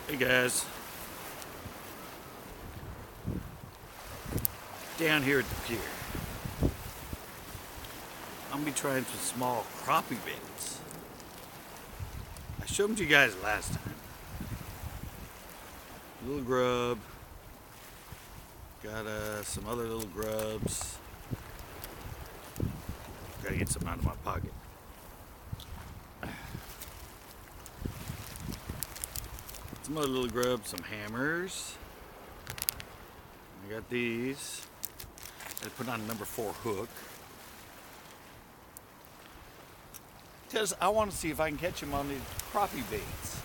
Hey guys, down here at the pier, I'm gonna be trying some small crappie baits. I showed them to you guys last time. Little grub, got some other little grubs. Gotta get some out of my pocket. Some other little grubs, some hammers. I got these. I put on a number 4 hook. Because I want to see if I can catch them on these crappie baits.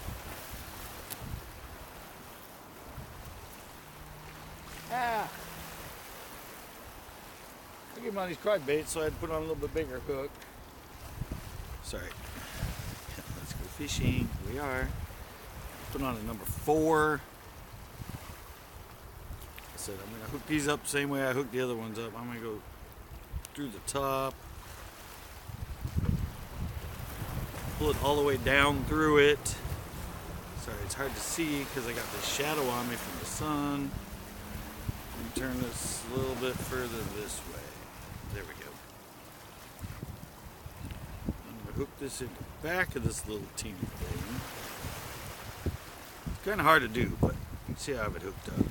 I get them on these crappie baits, so I had to put on a little bit bigger hook. Sorry. Let's go fishing. Here we are. Put on a number 4. I said I'm going to hook these up the same way I hooked the other ones up. I'm going to go through the top, pull it all the way down through it. Sorry, it's hard to see because I got this shadow on me from the sun. Let me turn this a little bit further this way. There we go. I'm going to hook this in the back of this little teeny thing. Kind of hard to do, but you can see I have it hooked up.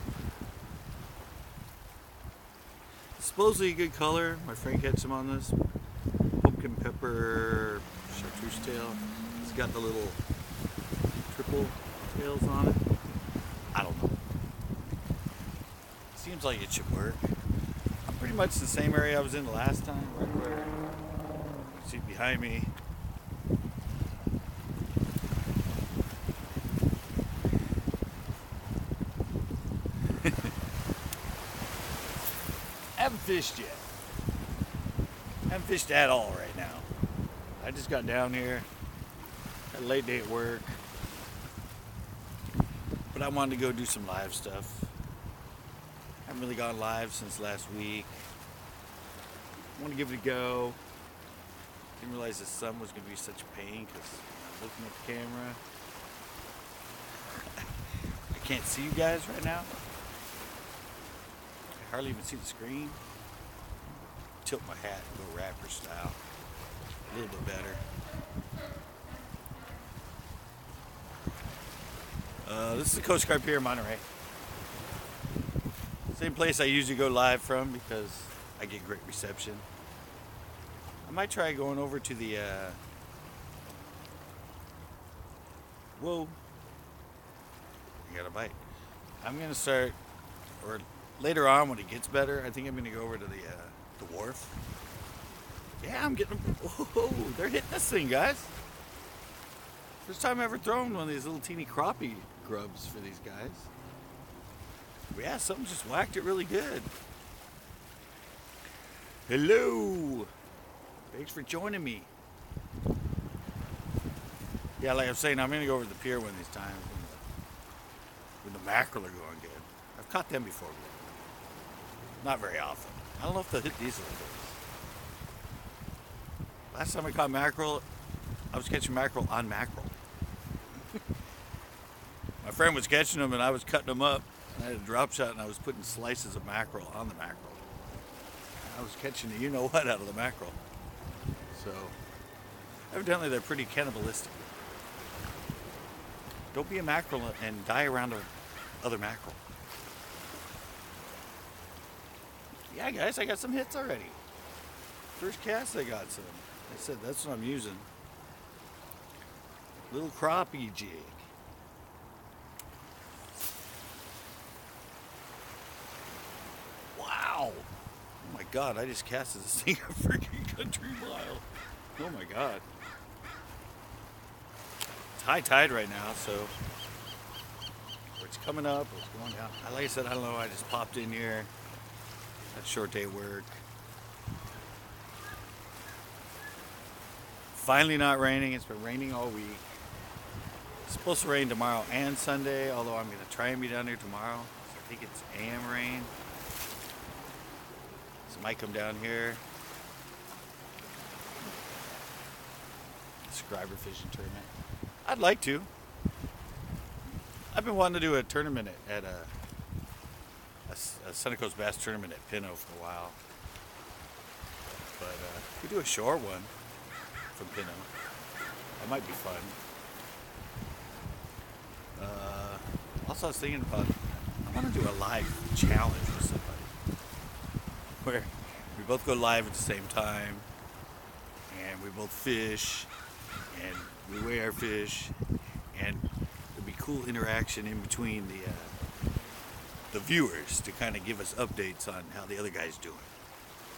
It's supposedly a good color. My friend catch some on this. Pumpkin pepper chartreuse tail. It's got the little triple tails on it. I don't know. Seems like it should work. I'm pretty much the same area I was in the last time, right where you see behind me. Haven't fished yet. Haven't fished at all right now. I just got down here. Had a late day at work. But I wanted to go do some live stuff. Haven't really gone live since last week. I want to give it a go. Didn't realize the sun was going to be such a pain because I'm looking at the camera. I can't see you guys right now. Hardly even see the screen. Tilt my hat and go rapper style. A little bit better. This is the Coast Guard Pier in Monterey. Same place I usually go live from because I get great reception. I might try going over to the whoa. I got a bite. I'm gonna start, or later on when it gets better, I think I'm going to go over to the wharf. Yeah, I'm getting them. Whoa, they're hitting this thing, guys. First time I ever thrown one of these little teeny crappie grubs for these guys. Yeah, something just whacked it really good. Hello. Thanks for joining me. Yeah, like I'm saying, I'm going to go over to the pier one of these times when the mackerel are going good. I've caught them before. Not very often. I don't know if they'll hit these little things. Last time I caught mackerel, I was catching mackerel on mackerel. My friend was catching them and I was cutting them up. And I had a drop shot and I was putting slices of mackerel on the mackerel. I was catching the you-know-what out of the mackerel. So, evidently they're pretty cannibalistic. Don't be a mackerel and die around other mackerel. Yeah, guys, I got some hits already. First cast, I got some. I said that's what I'm using. Little crappie jig. Wow! Oh my God! I just casted this thing a freaking country mile. Oh my God! It's high tide right now, so it's coming up. It's going down. Like I said, I don't know. I just popped in here. Had a short day at work. Finally not raining. It's been raining all week. It's supposed to rain tomorrow and Sunday, although I'm going to try and be down here tomorrow. So I think it's AM rain. So it might come down here. Subscriber fishing tournament. I'd like to. I've been wanting to do a tournament at a Sunny Coast Bass tournament at Pinot for a while. But we do a short one from Pinot. That might be fun. Also, I was thinking about, I want to do a live challenge with somebody where we both go live at the same time and we both fish and we weigh our fish, and there'd be cool interaction in between the viewers to kind of give us updates on how the other guy's doing.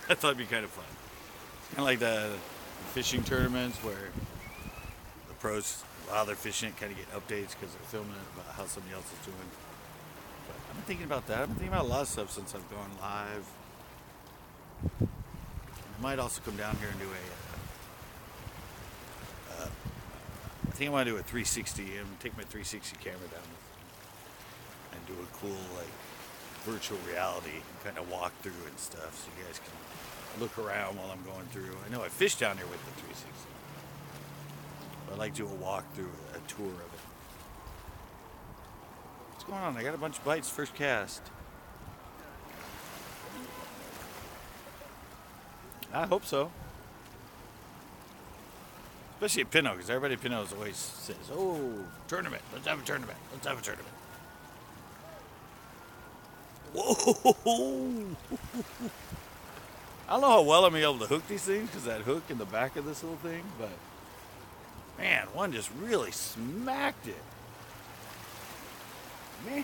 I thought it'd be kind of fun. Kind of like the fishing tournaments where the pros, while they're fishing it, kind of get updates because they're filming it about how somebody else is doing. But I've been thinking about that. I've been thinking about a lot of stuff since I've gone live. I might also come down here and do I think I want to do a 360 and take my 360 camera down and do a cool like virtual reality kind of walk through and stuff, so you guys can look around while I'm going through. I know I fished down here with the 360, but I'd like to do a walk through, a tour of it. What's going on? I got a bunch of bites first cast. I hope so. Especially at Pinot, because everybody at Pinot always says, oh, tournament, let's have a tournament, let's have a tournament. Whoa! I don't know how well I'm able to hook these things, because that hook in the back of this little thing, but man, one just really smacked it. Man,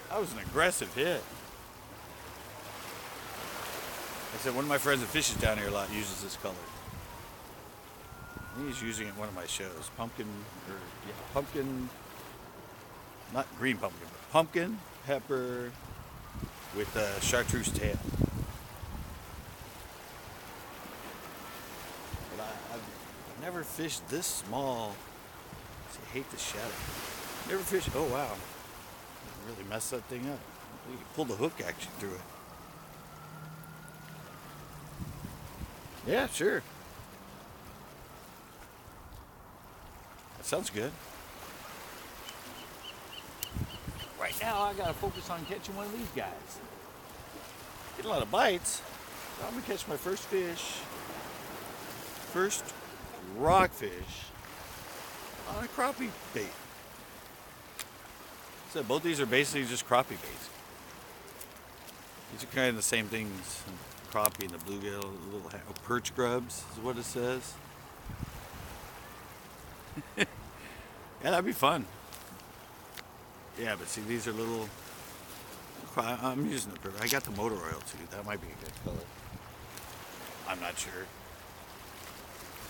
that was an aggressive hit. I said one of my friends that fishes down here a lot uses this color. He's using it in one of my shows. Pumpkin, not green pumpkin, but pumpkin pepper with a chartreuse tail. But I've never fished this small. I hate the shadow. Never fished. Oh wow, I really messed that thing up. You can pull the hook action through it. Yeah, sure. That sounds good. Right now, I gotta focus on catching one of these guys. Get a lot of bites. So I'm gonna catch my first fish. First rockfish on a crappie bait. So both these are basically just crappie baits. These are kind of the same things. Crappie and the bluegill, little perch grubs is what it says. Yeah, that'd be fun. Yeah, but see, these are little. I'm using the. I got the motor oil too. That might be a good color. I'm not sure.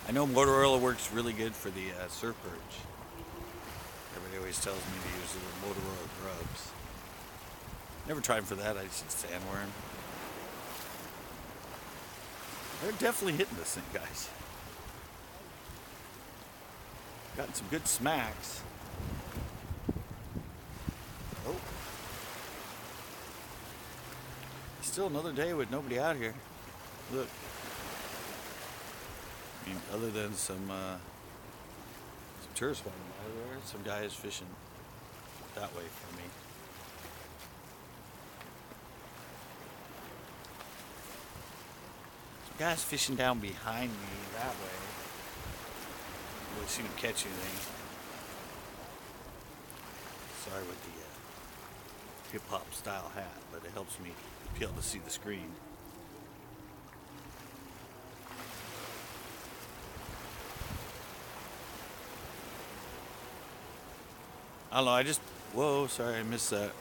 I know motor oil works really good for the surf perch. Everybody always tells me to use the motor oil grubs. Never tried for that. I just use sandworm. They're definitely hitting this thing, guys. Gotten some good smacks. Oh. Still another day with nobody out here. Look. I mean, other than some tourists walking by there, some guy is fishing that way from me. Guys fishing down behind me that way. Really seem to catch anything. Sorry with the hip-hop style hat, but it helps me be able to see the screen. I don't know, I just... Whoa, sorry, I missed that.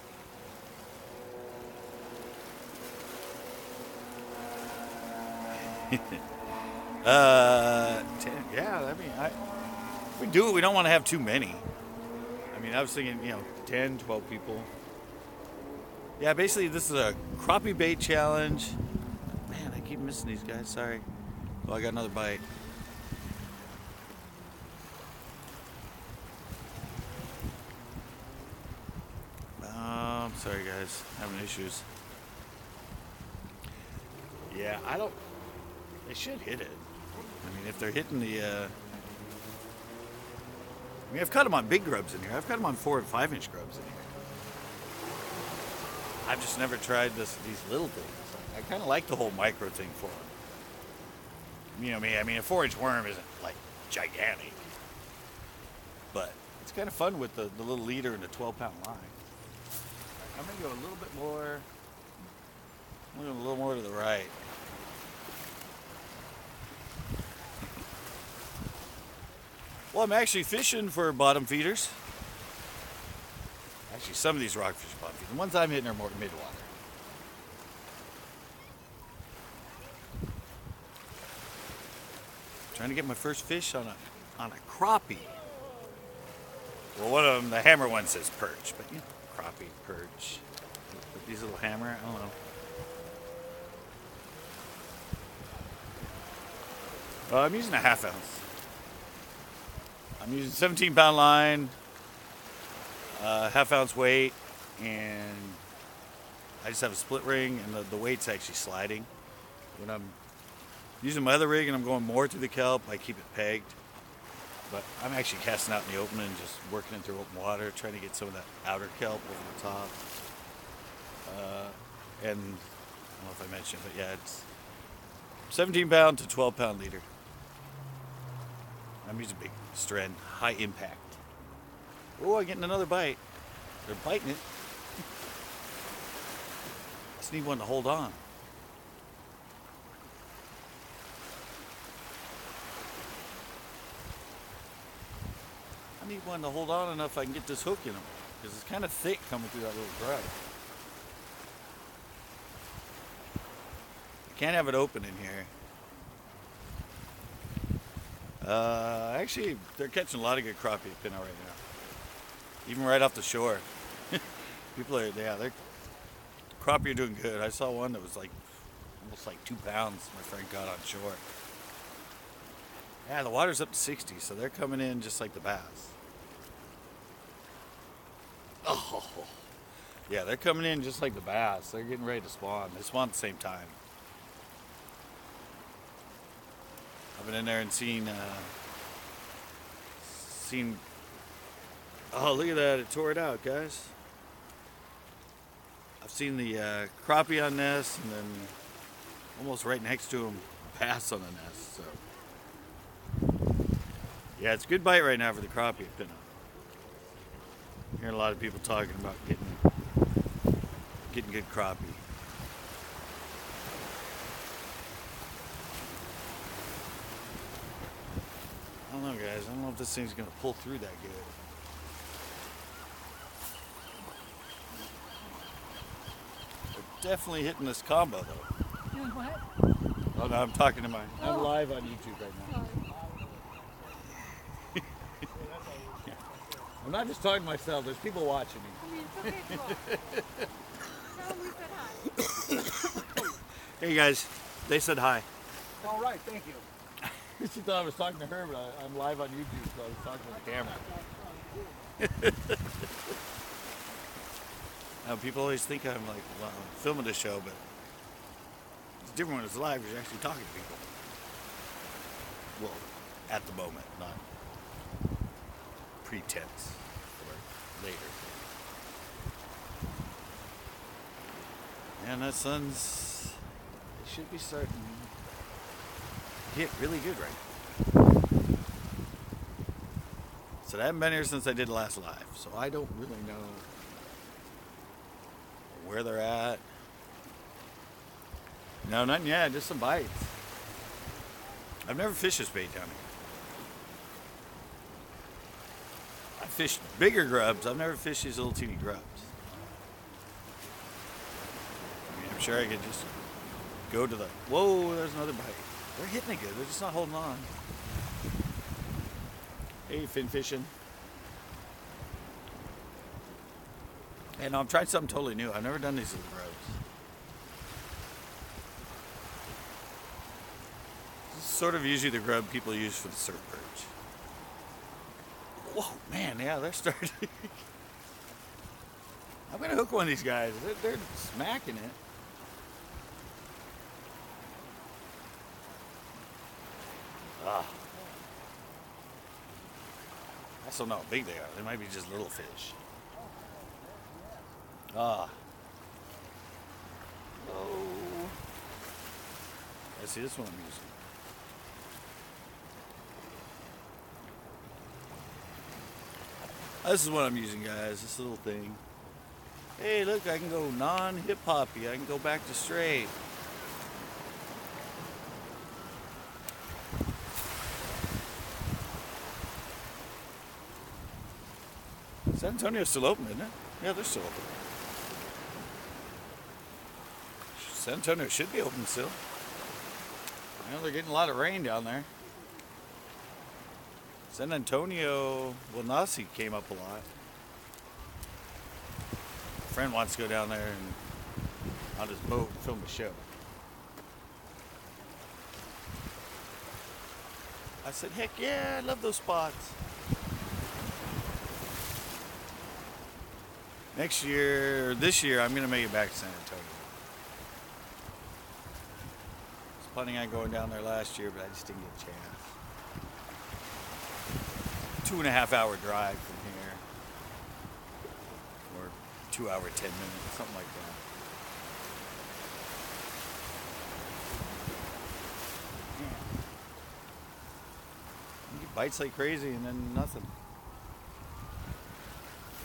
Yeah, I mean, we do it. We don't want to have too many. I mean, I was thinking, 10, 12 people. Yeah, basically, this is a crappie bait challenge. Man, I keep missing these guys. Sorry. Oh, I got another bite. I'm sorry, guys. Having issues. Yeah, They should hit it. I mean, if they're hitting the I mean, I've caught them on big grubs in here. I've caught them on 4 and 5 inch grubs in here. I've just never tried these little things. I kind of like the whole micro thing for them. You know me, I mean, a 4-inch worm isn't like gigantic, but it's kind of fun with the little leader and the 12-pound line. I'm gonna go a little bit more. I'm going a little more to the right. Well, I'm actually fishing for bottom feeders. Actually, some of these rockfish are bottom feeders. The ones I'm hitting are more mid-water. Trying to get my first fish on a crappie. Well, one of them, the hammer one says perch, but you know, crappie, perch. With these little hammer, I don't know. I'm using a 1/2 ounce. I'm using 17-pound line, 1/2 ounce weight, and I just have a split ring, and the weight's actually sliding. When I'm using my other rig and I'm going more through the kelp, I keep it pegged. But I'm actually casting out in the open and just working it through open water, trying to get some of that outer kelp over the top. And I don't know if I mentioned, but yeah, it's 17-pound to 12-pound leader. I'm using big strand, high impact. Oh, I'm getting another bite. They're biting it. Just need one to hold on. I need one to hold on enough I can get this hook in them, because it's kind of thick coming through that little grub. I can't have it open in here. Actually, they're catching a lot of good crappie at Pinot right now. Even right off the shore. People are, yeah, they're crappie are doing good. I saw one that was like almost like 2 pounds my friend got on shore. Yeah, the water's up to 60, so they're coming in just like the bass. Oh, yeah, they're coming in just like the bass. They're getting ready to spawn. They spawn at the same time. I've been in there and seen, oh, look at that, it tore it out, guys. I've seen the crappie on nest, and then almost right next to them, bass on the nest, so. Yeah, it's a good bite right now for the crappie at Pinot. I'm hearing a lot of people talking about getting good crappie. I don't know, guys. I don't know if this thing's going to pull through that good. They're definitely hitting this combo, though. Doing what? Oh, no, I'm talking to mine. I'm live on YouTube right now. I'm not just talking to myself. There's people watching me. I mean, it's okay, cool. Tell them we said hi. Hey, guys. They said hi. All right, thank you. She thought I was talking to her, but I'm live on YouTube, so I was talking to the camera. Now, people always think I'm like, well, I'm filming the show, but it's different when it's live because you're actually talking to people. Well, at the moment, not pretense or later. And that sun's, it should be starting to get really good right now. So I haven't been here since I did last live, so I don't really know where they're at. No, nothing yet, just some bites. I've never fished this bait down here. I fished bigger grubs. I've never fished these little teeny grubs. I mean, I'm sure I could just go to the... Whoa, there's another bite. They're hitting it good. They're just not holding on. Hey, fin fishing. And I'm trying something totally new. I've never done these little grubs. This is sort of usually the grub people use for the surf perch. Whoa, man, yeah, they're starting. I'm going to hook one of these guys. They're smacking it. Ah. I just don't know how big they are. They might be just little fish. Ah. Oh. I see this one I'm using. This is what I'm using, guys. This little thing. Hey, look, I can go non-hip hoppy. I can go back to straight. San Antonio's still open, isn't it? Yeah, they're still open. San Antonio should be open still. I know they're getting a lot of rain down there. San Antonio, well, Nasi came up a lot. A friend wants to go down there and on his boat and film the show. I said, heck yeah, I love those spots. Next year, or this year, I'm going to make it back to San Antonio. I was planning on going down there last year, but I just didn't get a chance. 2.5 hour drive from here. Or 2 hour, 10 minutes, something like that. You get bites like crazy and then nothing.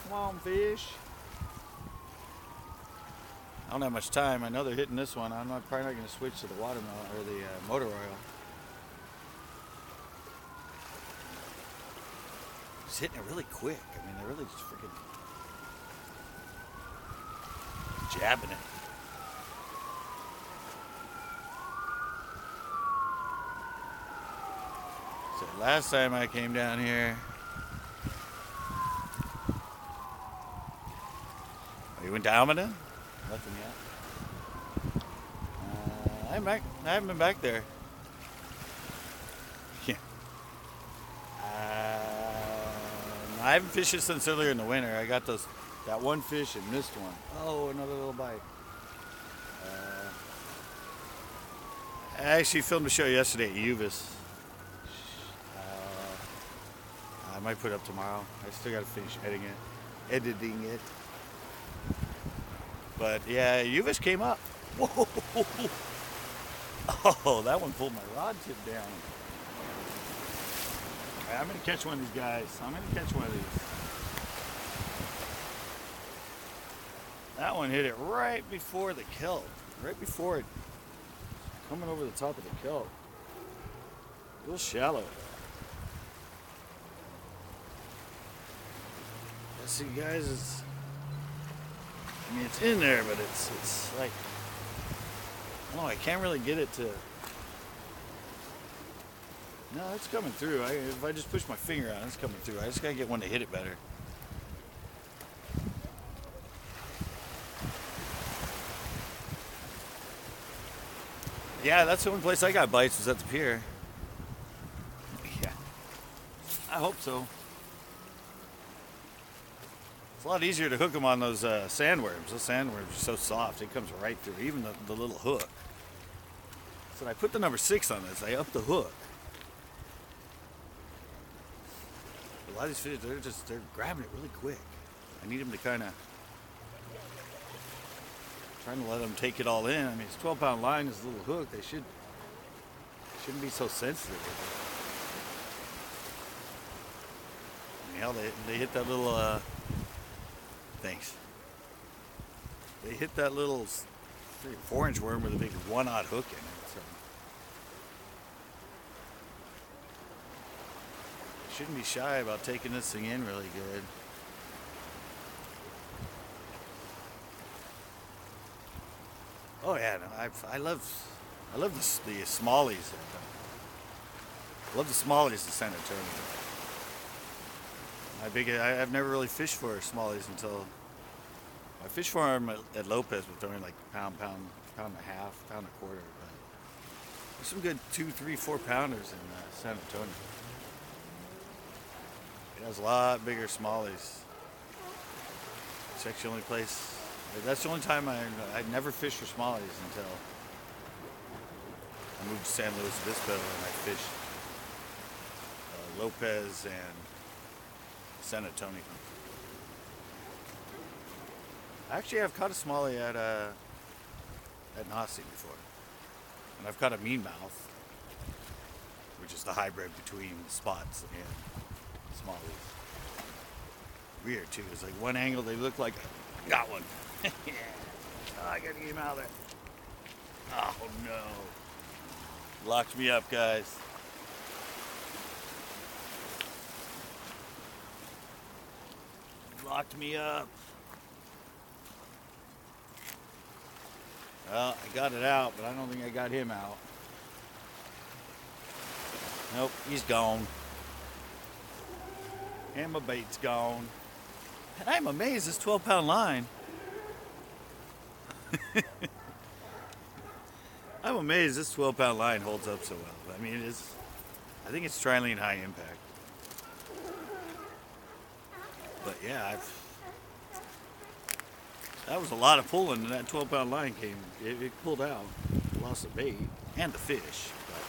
Come on, fish. I don't have much time. I know they're hitting this one. I'm probably not going to switch to the watermelon or the motor oil. Just hitting it really quick. I mean, they're really just freaking jabbing it. So last time I came down here, you went to Almaden? Nothing yet. I haven't been back there. Yeah. I haven't fished it since earlier in the winter. I got that one fish and missed one. Oh, another little bite. I actually filmed a show yesterday at Uvis. I might put it up tomorrow. I still got to finish editing it. But yeah, Uvis came up. Whoa! Oh, that one pulled my rod tip down. Right, I'm gonna catch one of these guys. That one hit it right before the kelp. Right before it coming over the top of the kelp. A little shallow. Yeah, see, guys, it's in there, but it's like, I don't know, I can't really get it to. No, it's coming through. If I just push my finger on it, it's coming through. I just gotta get one to hit it better. Yeah, that's the only place I got bites was at the pier. Yeah, I hope so. It's a lot easier to hook them on those sandworms. Those sandworms are so soft, it comes right through, even the little hook. So I put the number 6 on this, I upped the hook. A lot of these fish, they're grabbing it really quick. I need them to kind of, trying to let them take it all in. I mean, it's 12-pound line, this little hook, they shouldn't be so sensitive. Hell, they hit that little, thanks. They hit that little 4-inch worm with a big 1/0 hook in it. So shouldn't be shy about taking this thing in really good. Oh yeah, no, I love the smallies. I love the smallies in San Antonio. I've never really fished for smallies until I fished for them at Lopez, but they're only like pound and a half, pound and a quarter. But there's some good 2, 3, 4 pounders in San Antonio. It has a lot bigger smallies. It's actually the only place. That's the only time I never fished for smallies until I moved to San Luis Obispo and I fished Lopez and San Antonio. Actually, I've caught a smallie at Nasi before. And I've caught a meanmouth, which is the hybrid between spots and smallies. Weird too. It's like one angle they look like got one. Yeah. Oh, I gotta get him out of there. Oh no. Locked me up, guys. Locked me up. Well, I got it out, but I don't think I got him out. Nope, he's gone. And my bait's gone. And I'm amazed this 12-pound line. I'm amazed this 12-pound line holds up so well. I mean, I think it's trilene high impact. But yeah, that was a lot of pulling, and that 12-pound line came. It pulled out, lost the bait and the fish. But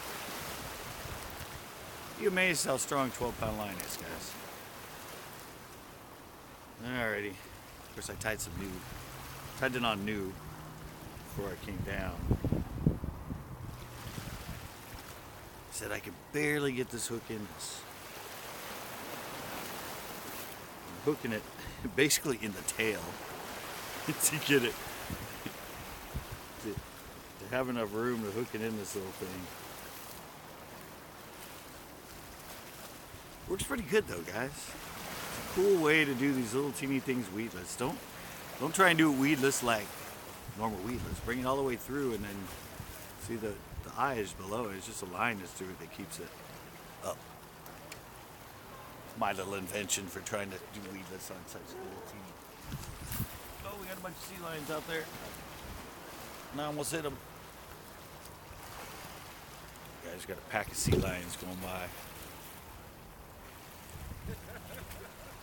you amazed how strong 12-pound line is, guys. Alrighty. Of course, I tied it on new before I came down. Said I could barely get this hook in this. I'm hooking it basically in the tail to get it to have enough room to hook it in this little thing. Works pretty good though, guys. It's a cool way to do these little teeny things weedless. Don't try and do it weedless like normal weedless. Bring it all the way through and then see the eyes below it. It's just a line that's through it that keeps it up. My little invention for trying to do weedless on such little teeny. Oh, we got a bunch of sea lions out there. And I almost hit them. Guys got a pack of sea lions going by.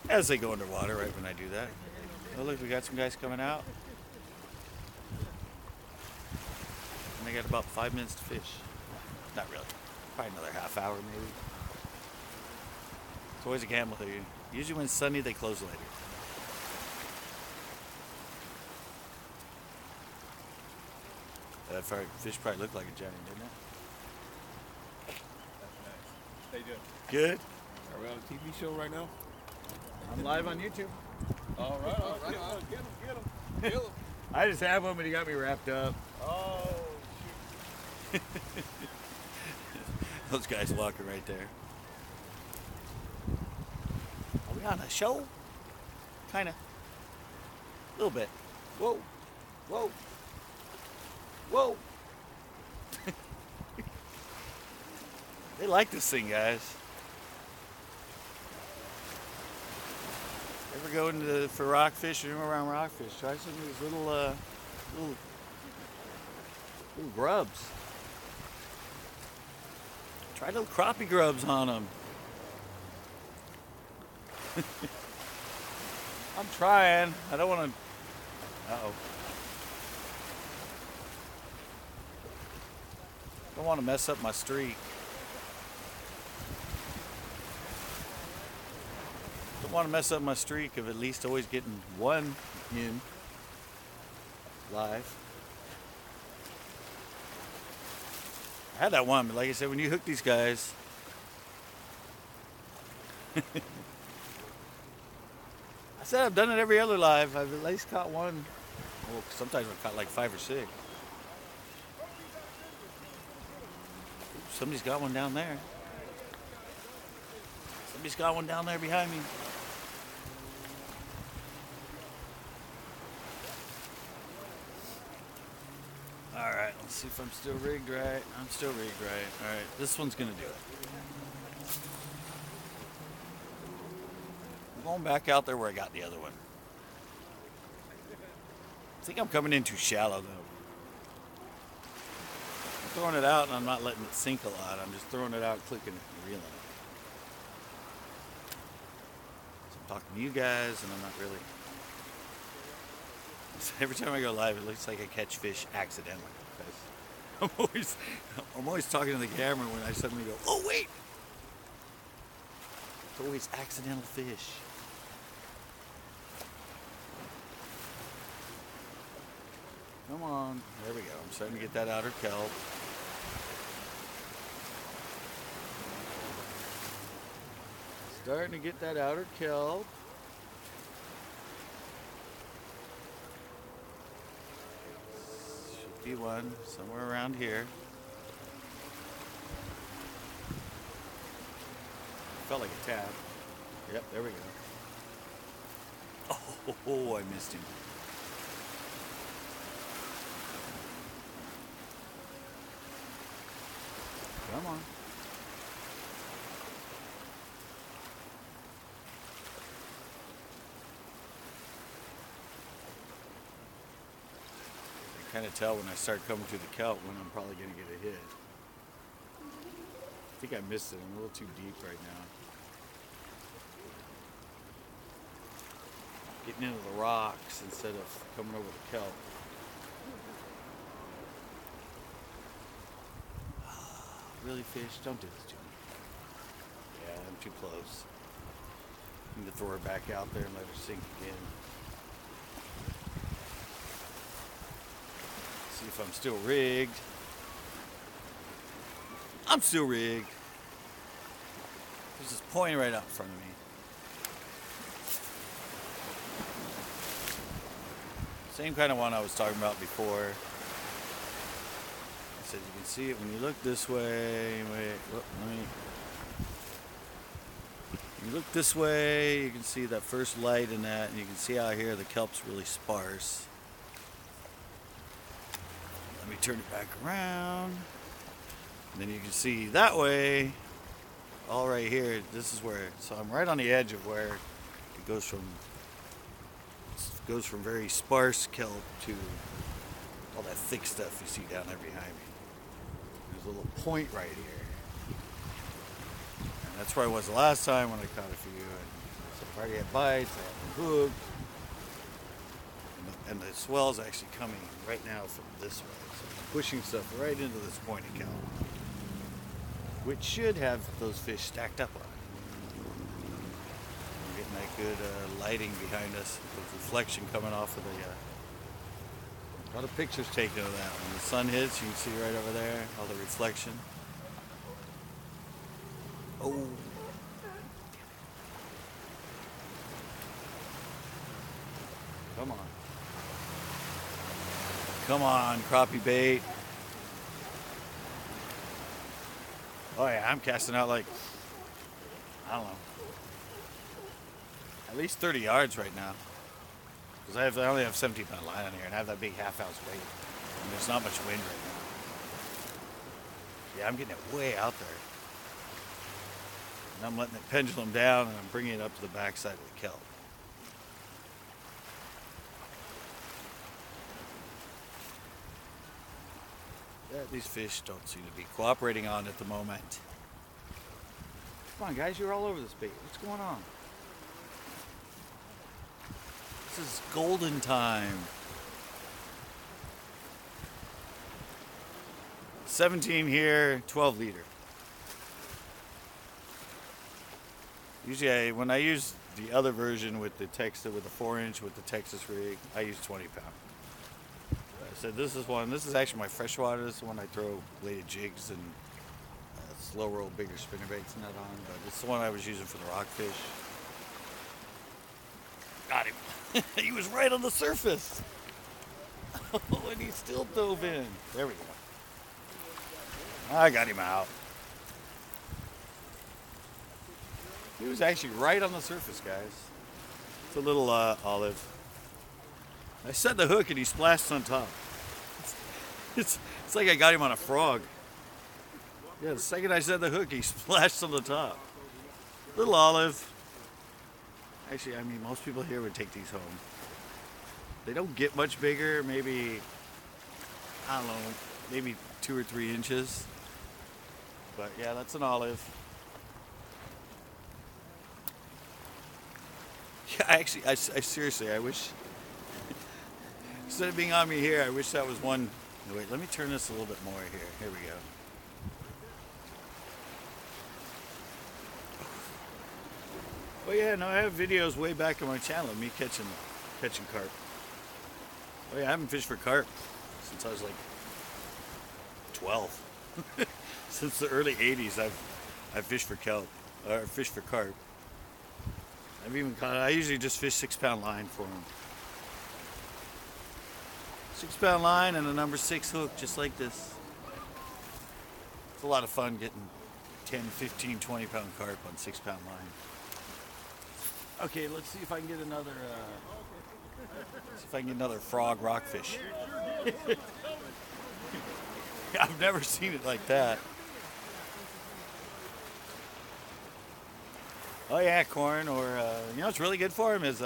As they go underwater right when I do that. Oh look, we got some guys coming out. And they got about 5 minutes to fish. Not really. Probably another half hour maybe. It's always a gamble there. Usually when it's sunny they close later. That fish probably looked like a giant, didn't it? That's nice. They do. Good? Are we on a TV show right now? I'm live on YouTube. All right, all right. Get him. I just have one, but he got me wrapped up. Oh, shoot. Those guys walking right there. Are we on a show? Kinda. A little bit. Whoa. Whoa. Whoa. They like this thing, guys. Ever go for rockfish or around rockfish? Try some of these little grubs. Try little crappie grubs on them. I'm trying. I don't want to. Uh-oh. Don't want to mess up my streak. Don't want to mess up my streak of at least always getting one in live. I had that one, but like I said, when you hook these guys, I said I've done it every other live. I've at least caught one. Well, sometimes I've caught like 5 or 6. Somebody's got one down there. Somebody's got one down there behind me. Alright, let's see if I'm still rigged right. I'm still rigged right. Alright, this one's gonna do it. I'm going back out there where I got the other one. I think I'm coming in too shallow though. I'm throwing it out and I'm not letting it sink a lot. I'm just throwing it out, clicking it, and reeling it. So I'm talking to you guys and I'm not really. Every time I go live, it looks like I catch fish accidentally. I'm always talking to the camera when I suddenly go, oh wait! It's always accidental fish. Come on. There we go. I'm starting to get that outer kelp. Starting to get that outer kelp. Should be one somewhere around here. Felt like a tab. Yep, there we go. Oh, I missed him. Come on. I kind of tell when I start coming through the kelp when I'm probably going to get a hit. I think I missed it. I'm a little too deep right now. Getting into the rocks instead of coming over the kelp. Really, fish? Don't do this to me. Yeah, I'm too close. I need to throw her back out there and let her sink again. See if I'm still rigged. I'm still rigged. There's this point right out in front of me. Same kind of one I was talking about before. I said you can see it when you look this way. Wait, look, you look this way, you can see that first light in that, and you can see out here the kelp's really sparse. Let me turn it back around. And then you can see that way, all right here, this is where, so I'm right on the edge of where it goes from very sparse kelp to all that thick stuff you see down there behind me. There's a little point right here. And that's where I was the last time when I caught a few. And so I've already had bites, I have them hooked. And the swell's actually coming right now from this way. So I'm pushing stuff right into this point of kelp, which should have those fish stacked up on it. We're getting that good lighting behind us, with reflection coming off of the a lot of pictures taken of that. When the sun hits, you can see right over there, all the reflection. Oh. Come on. Come on, crappie bait. Oh yeah, I'm casting out like, I don't know, at least 30 yards right now. Because I only have 17-pound line on here and I have that big half-ounce weight. And there's not much wind right now. Yeah, I'm getting it way out there. And I'm letting it pendulum down and I'm bringing it up to the backside of the kelp. Yeah, these fish don't seem to be cooperating on at the moment. Come on, guys, you're all over this bait. What's going on? This is golden time. 17 here, 12 leader. Usually when I use the other version with the Texas, with the 4-inch with the Texas rig, I use 20-pound. I said this is actually my freshwater. This is the one I throw bladed jigs and slow roll bigger spinner baits and that on, but it's the one I was using for the rockfish. Got him. He was right on the surface. Oh, and he still dove in. There we go. I got him out. He was actually right on the surface, guys. It's a little olive. I set the hook and he splashed on top. It's like I got him on a frog. Yeah, the second I set the hook, he splashed on the top. Little olive. Actually, I mean, most people here would take these home. They don't get much bigger, maybe, I don't know, maybe 2 or 3 inches. But yeah, that's an olive. Yeah, I seriously, I wish, instead of being on me here, I wish that was one. Wait, let me turn this a little bit more here. Here we go. Oh yeah, no, I have videos way back on my channel of me catching carp. Oh yeah, I haven't fished for carp since I was like 12. Since the early 80s, I've fished for kelp, or fished for carp. I've even caught. I usually just fish 6-pound line for them. 6-pound line and a number 6 hook, just like this. It's a lot of fun getting 10, 15, 20-pound carp on 6-pound line. Okay, let's see if I can get another. See if I can get another frog rockfish. I've never seen it like that. Oh yeah, corn, or you know what's really good for him is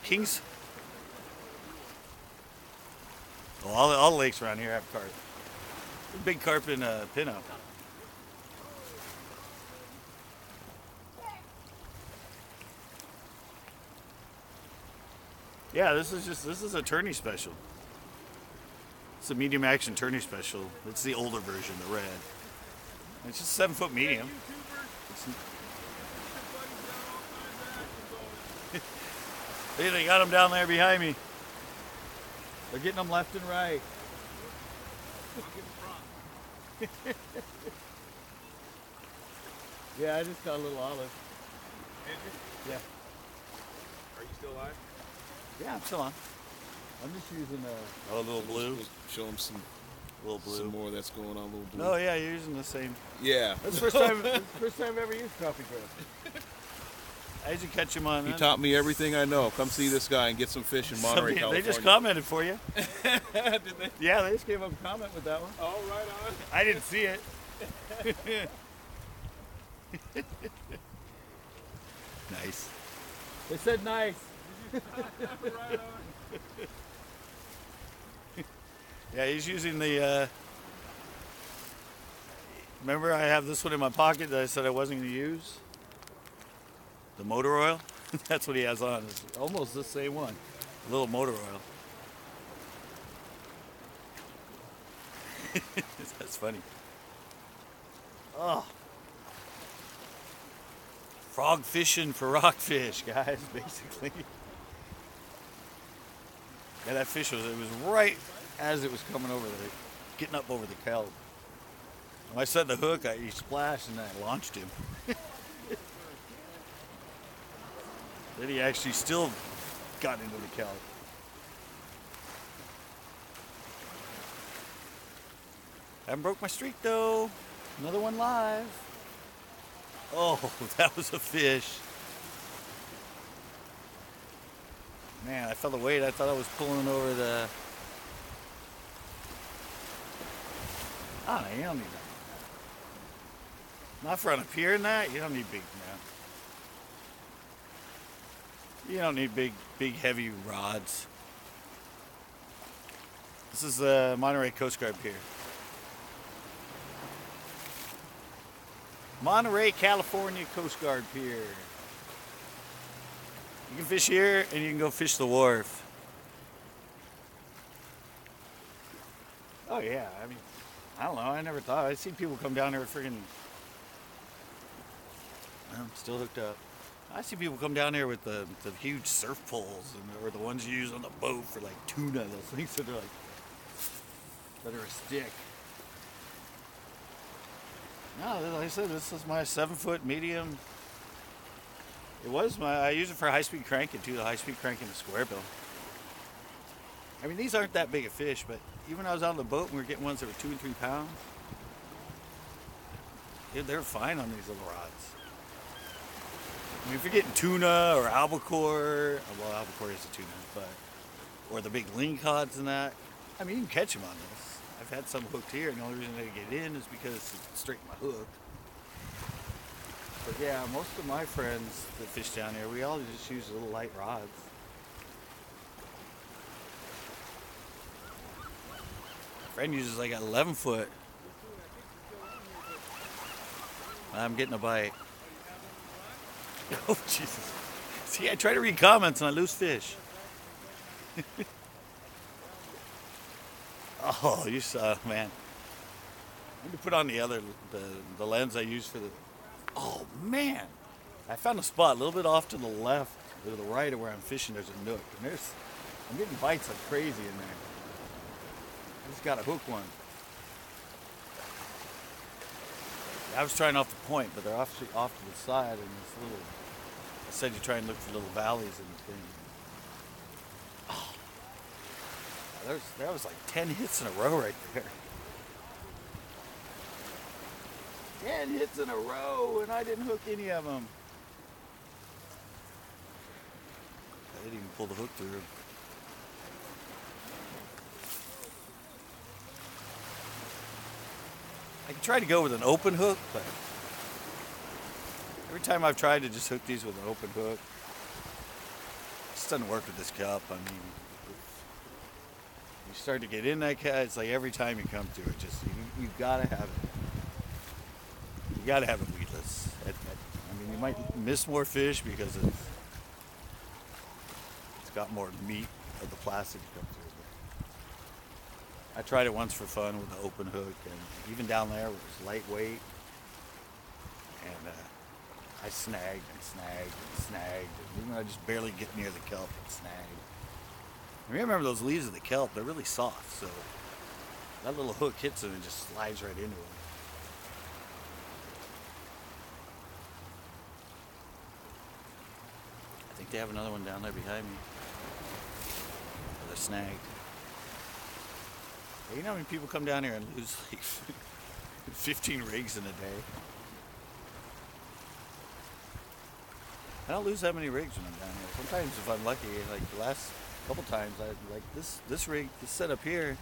kings. Well, all the lakes around here have carp. Big carp in Pinot. Yeah, this is a tourney special. It's a medium action tourney special. It's the older version, the red. It's just 7-foot medium. Hey, they got them down there behind me. They're getting them left and right. Yeah, I just got a little olive. Yeah. Are you still alive? Yeah, I'm still on. I'm just using a little blue. Show them some Little blue. some more that's going on. Little blue. Oh yeah, you're using the same. Yeah. That's the first time I've ever used coffee grub. I usually catch him on. He taught me everything I know. Come see this guy and get some fish in Monterey, California. They just commented for you. Did they? Yeah, they just gave up a comment with that one. Oh, right on. I didn't see it. Nice. They said nice. Right on. Yeah, he's using the. Remember, I have this one in my pocket that I said I wasn't going to use. The motor oil. That's what he has on. It's almost the same one. A little motor oil. That's funny. Oh. Frog fishing for rockfish, guys, basically. Yeah, that fish it was right as it was coming over getting up over the kelp. When I set the hook, he splashed and I launched him. Then he actually still got into the kelp. Haven't broke my streak though. Another one live. Oh, that was a fish. Man, I felt the weight. I thought I was pulling over the... I don't know, you don't need that. Not for on a pier and that, you don't need big, man. You don't need big, heavy rods. This is the Monterey Coast Guard Pier. Monterey, California Coast Guard Pier. You can fish here and you can go fish the wharf. Oh yeah, I mean, I don't know, I never thought. I see people come down here with friggin'... I'm still hooked up. I see people come down here with the huge surf poles or the ones you use on the boat for like tuna, those things that are like, that are a stick. No, like I said, this is my 7-foot medium. I use it for high-speed cranking too, the high-speed cranking, the square bill. I mean, these aren't that big a fish, but even when I was out on the boat and we were getting ones that were 2 and 3 pounds, they're fine on these little rods. I mean, if you're getting tuna or albacore, well, albacore is a tuna, but, or the big lingcods and that, I mean, you can catch them on this. I've had some hooked here, and the only reason they get in is because it straightened my hook. But yeah, most of my friends that fish down here, we all just use little light rods. My friend uses like an 11-foot. I'm getting a bite. Oh, Jesus. See, I try to read comments and I lose fish. Oh, you saw, man. Let me put on the lens I use for the... Oh, man. I found a spot a little bit off to the left or the right of where I'm fishing. There's a nook. And I'm getting bites like crazy in there. I just got to hook one. I was trying off the point, but they're off to the side, and this little. I said you try and look for little valleys in the thing. Oh, that was like 10 hits in a row right there. 10 hits in a row, and I didn't hook any of them. I didn't even pull the hook through. I can try to go with an open hook, but every time I've tried to just hook these with an open hook, it just doesn't work with this cup. I mean, you start to get in that cat, it's like every time you come to it, just you gotta have it. You gotta have it weedless. I mean, you might miss more fish because it's got more meat of the plastic to come through. I tried it once for fun with the open hook, and even down there it was lightweight, and I snagged and snagged and snagged, and even though I just barely get near the kelp and snagged. And remember those leaves of the kelp, they're really soft, so that little hook hits them and just slides right into them. I think they have another one down there behind me. They're snagged. You know how many people come down here and lose like 15 rigs in a day? I don't lose that many rigs when I'm down here. Sometimes if I'm lucky, like the last couple times, I like this rig, this setup here.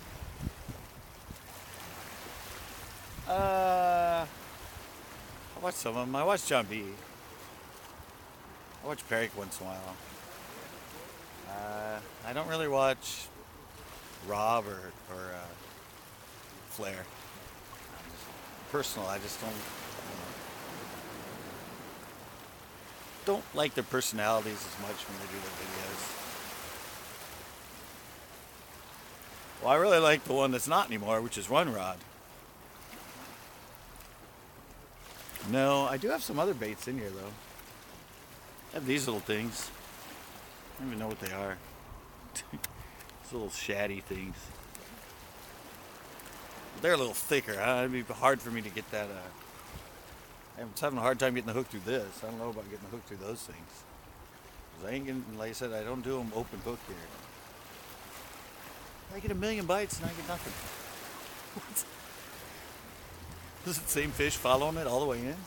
I watch some of them. I watch John B. I watch Peric once in a while. I don't really watch Rob or Flair. Personal, I just don't like their personalities as much when they do their videos. Well, I really like the one that's not anymore, which is Run Rod. No, I do have some other baits in here though. I have these little things. I don't even know what they are. These little shaddy things. They're a little thicker. It'd be hard for me to get that. I'm having a hard time getting the hook through this. I don't know about getting the hook through those things. 'Cause I ain't getting, like I said, I don't do them open hook here. I get a million bites and I get nothing. What? Is it the same fish following it all the way in?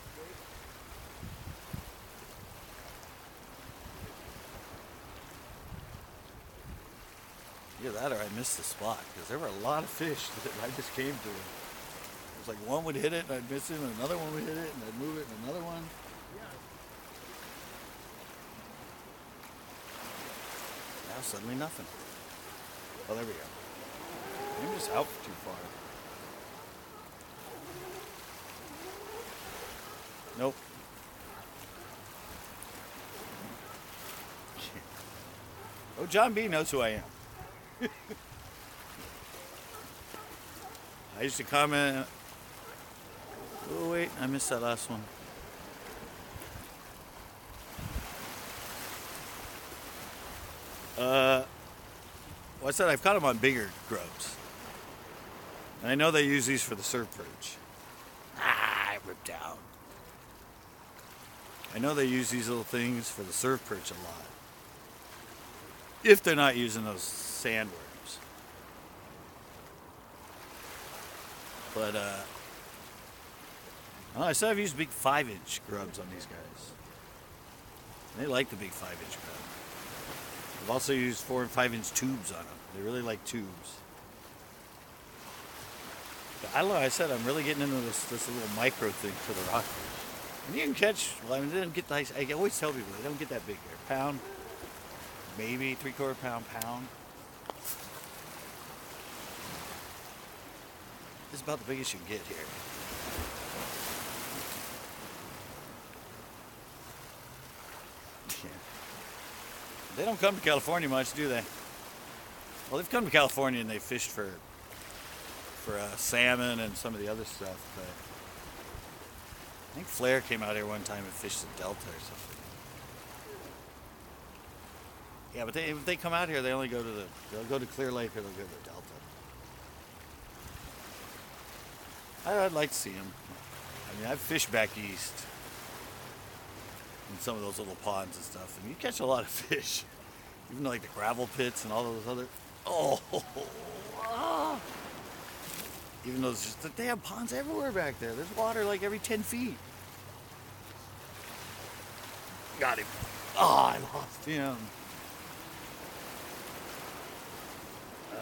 Either that or I missed the spot, because there were a lot of fish that I just came to. It was like one would hit it and I'd miss him, and another one would hit it and I'd move it, and another one. Now suddenly nothing. Oh, there we go. I'm just out too far. Nope. Oh, John B knows who I am. I used to comment. Oh wait, I missed that last one. Well, I said I've caught them on bigger grubs, and I know they use these for the surf perch. I ripped out. I know they use these little things for the surf perch a lot. If they're not using those sandworms. But, I said I've used big 5-inch grubs on these guys. And they like the big 5-inch grub. I've also used 4 and 5-inch tubes on them. They really like tubes. But I don't know, I said I'm really getting into this little micro thing for the rockfish. And you can catch, well, I mean, they don't get, I always tell people, they don't get that big here. Pound, maybe 3/4 pound. This is about the biggest you can get here. Yeah. They don't come to California much, do they? Well, they've come to California and they fished for salmon and some of the other stuff, but I think Flair came out here one time and fished the Delta or something. Yeah, but if they come out here, they only go to they'll go to Clear Lake or they'll go to the Delta. I'd like to see them. I mean, I've fished back east in some of those little ponds and stuff, and you catch a lot of fish. Even like the gravel pits and all those other. Oh, ah. Even though they have ponds everywhere back there. There's water like every 10 feet. Got him. Oh, I lost him. Oh,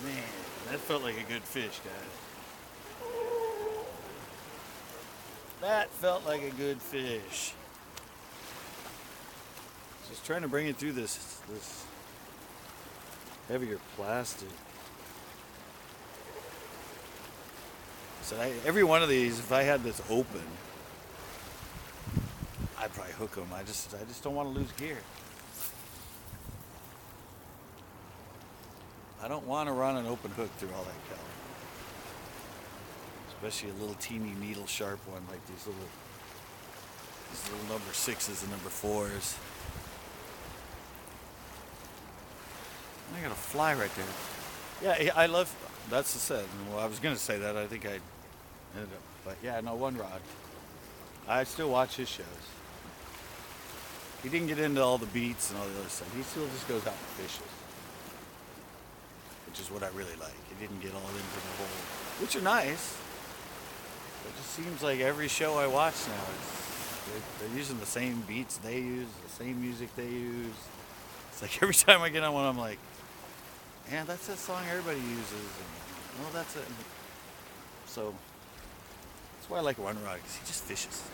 man. That felt like a good fish, guys. That felt like a good fish. Just trying to bring it through this heavier plastic. So every one of these, if I had this open, I'd probably hook them. I just don't want to lose gear. I don't want to run an open hook through all that kelp. Especially a little teeny needle sharp one like these little number 6s and number 4s. I got a fly right there. Yeah, I love. That's the set. Well, I was gonna say that. I think I ended up, but yeah, no, one rod. I still watch his shows. He didn't get into all the beats and all the other stuff. He still just goes out and fishes, which is what I really like. He didn't get all into the whole, which are nice. It just seems like every show I watch now, they're using the same beats they use, the same music they use. It's like every time I get on one, I'm like, man, that's that song everybody uses. And, well, that's it. So that's why I like One Rod, because he just fishes.